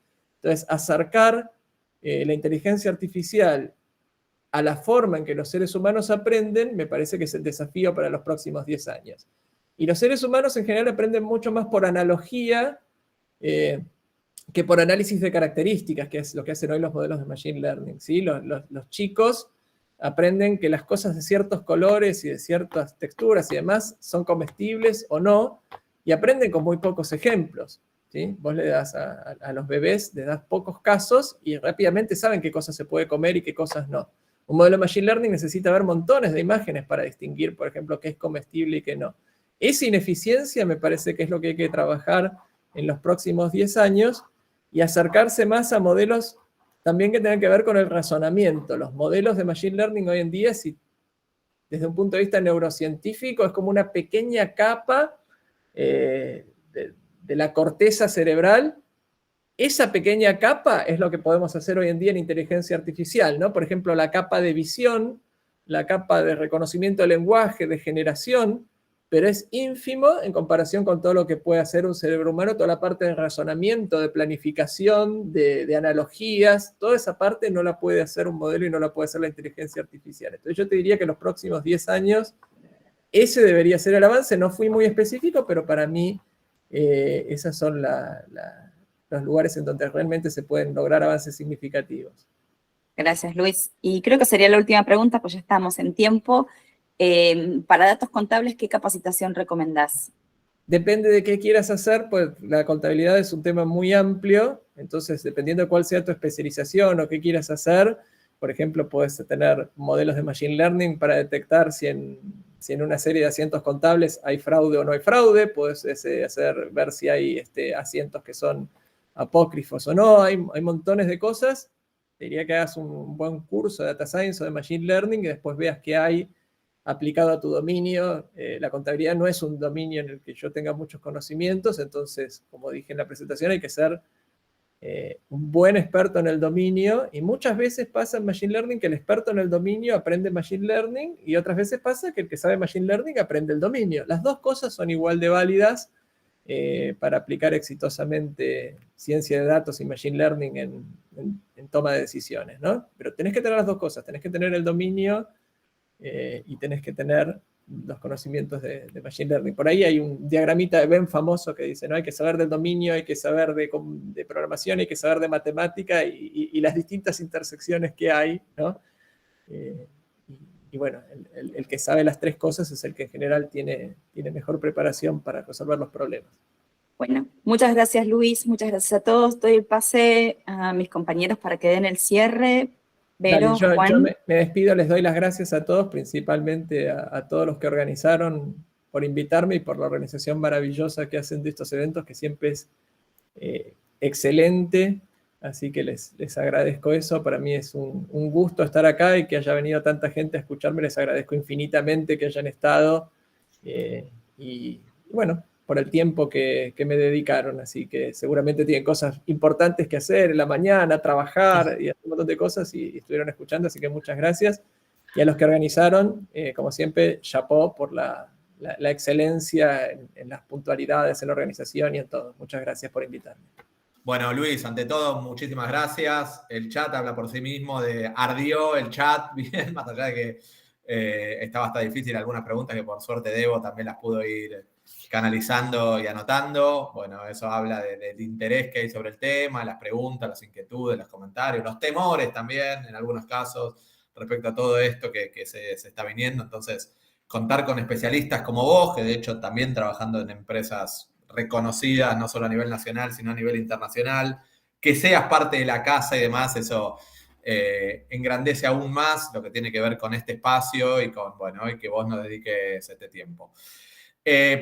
Entonces, acercar la inteligencia artificial a la forma en que los seres humanos aprenden, me parece que es el desafío para los próximos 10 años. Y los seres humanos en general aprenden mucho más por analogía que por análisis de características, que es lo que hacen hoy los modelos de Machine Learning, ¿sí? Los chicos aprenden que las cosas de ciertos colores y de ciertas texturas y demás son comestibles o no, y aprenden con muy pocos ejemplos, ¿sí? Vos le das a los bebés, le das pocos casos y rápidamente saben qué cosas se puede comer y qué cosas no. Un modelo de Machine Learning necesita ver montones de imágenes para distinguir, por ejemplo, qué es comestible y qué no. Esa ineficiencia me parece que es lo que hay que trabajar en los próximos 10 años y acercarse más a modelos también que tengan que ver con el razonamiento. Los modelos de Machine Learning hoy en día, desde un punto de vista neurocientífico, es como una pequeña capa de la corteza cerebral. Esa pequeña capa es lo que podemos hacer hoy en día en inteligencia artificial, ¿no? Por ejemplo, la capa de visión, la capa de reconocimiento de lenguaje, de generación, pero es ínfimo en comparación con todo lo que puede hacer un cerebro humano, toda la parte de razonamiento, de planificación, de analogías, toda esa parte no la puede hacer un modelo y no la puede hacer la inteligencia artificial. Entonces yo te diría que en los próximos 10 años ese debería ser el avance. No fui muy específico, pero para mí esos son los lugares en donde realmente se pueden lograr avances significativos. Gracias, Luis. Y creo que sería la última pregunta, pues ya estamos en tiempo. Para datos contables, ¿qué capacitación recomendás? Depende de qué quieras hacer, pues la contabilidad es un tema muy amplio, entonces dependiendo de cuál sea tu especialización o qué quieras hacer, por ejemplo, puedes tener modelos de Machine Learning para detectar si en una serie de asientos contables hay fraude o no hay fraude, puedes ver si hay asientos que son apócrifos o no, hay montones de cosas. Te diría que hagas un buen curso de Data Science o de Machine Learning y después veas qué hay aplicado a tu dominio. La contabilidad no es un dominio en el que yo tenga muchos conocimientos, entonces, como dije en la presentación, hay que ser un buen experto en el dominio, y muchas veces pasa en Machine Learning que el experto en el dominio aprende Machine Learning, y otras veces pasa que el que sabe Machine Learning aprende el dominio. Las dos cosas son igual de válidas para aplicar exitosamente ciencia de datos y Machine Learning en toma de decisiones, ¿no? Pero tenés que tener las dos cosas, tenés que tener el dominio y tenés que tener los conocimientos de Machine Learning. Por ahí hay un diagramita de Venn famoso que dice, ¿no? Hay que saber del dominio, hay que saber de programación, hay que saber de matemática y las distintas intersecciones que hay, ¿no? Y bueno, el que sabe las tres cosas es el que en general tiene mejor preparación para resolver los problemas. Bueno, muchas gracias, Luis, muchas gracias a todos. Doy el pase a mis compañeros para que den el cierre. Vero, Dale, Juan. yo me despido, les doy las gracias a todos, principalmente a todos los que organizaron, por invitarme y por la organización maravillosa que hacen de estos eventos, que siempre es excelente, así que les agradezco eso. Para mí es un gusto estar acá y que haya venido tanta gente a escucharme, les agradezco infinitamente que hayan estado, y bueno, por el tiempo que me dedicaron, así que seguramente tienen cosas importantes que hacer en la mañana, trabajar y hacer un montón de cosas, y estuvieron escuchando, así que muchas gracias. Y a los que organizaron, como siempre, chapeau por la excelencia en las puntualidades, en la organización y en todo. Muchas gracias por invitarme. Bueno, Luis, ante todo, muchísimas gracias. El chat habla por sí mismo, ardió el chat, bien, más allá de que estaba hasta difícil algunas preguntas que por suerte Debo también las pudo ir canalizando y anotando. Bueno, eso habla del interés que hay sobre el tema, las preguntas, las inquietudes, los comentarios, los temores también, en algunos casos, respecto a todo esto que se está viniendo. Entonces, contar con especialistas como vos, que de hecho también trabajando en empresas reconocidas, no solo a nivel nacional, sino a nivel internacional, que seas parte de la casa y demás, eso engrandece aún más lo que tiene que ver con este espacio y y que vos nos dediques este tiempo.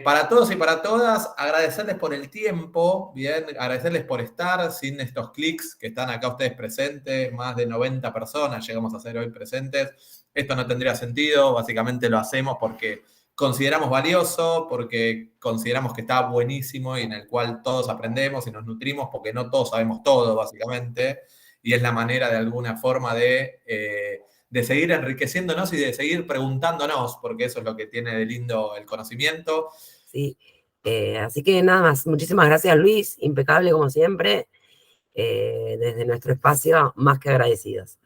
Para todos y para todas, agradecerles por el tiempo, bien, agradecerles por estar sin estos clics que están acá ustedes presentes, más de 90 personas llegamos a ser hoy presentes. Esto no tendría sentido, básicamente lo hacemos porque consideramos valioso, porque consideramos que está buenísimo y en el cual todos aprendemos y nos nutrimos, porque no todos sabemos todo, básicamente, y es la manera de alguna forma de de seguir enriqueciéndonos y de seguir preguntándonos, porque eso es lo que tiene de lindo el conocimiento. Sí, así que nada más. Muchísimas gracias, Luis. Impecable como siempre. Desde nuestro espacio, más que agradecidos.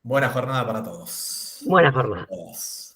Buena jornada para todos. Buena jornada. Todas.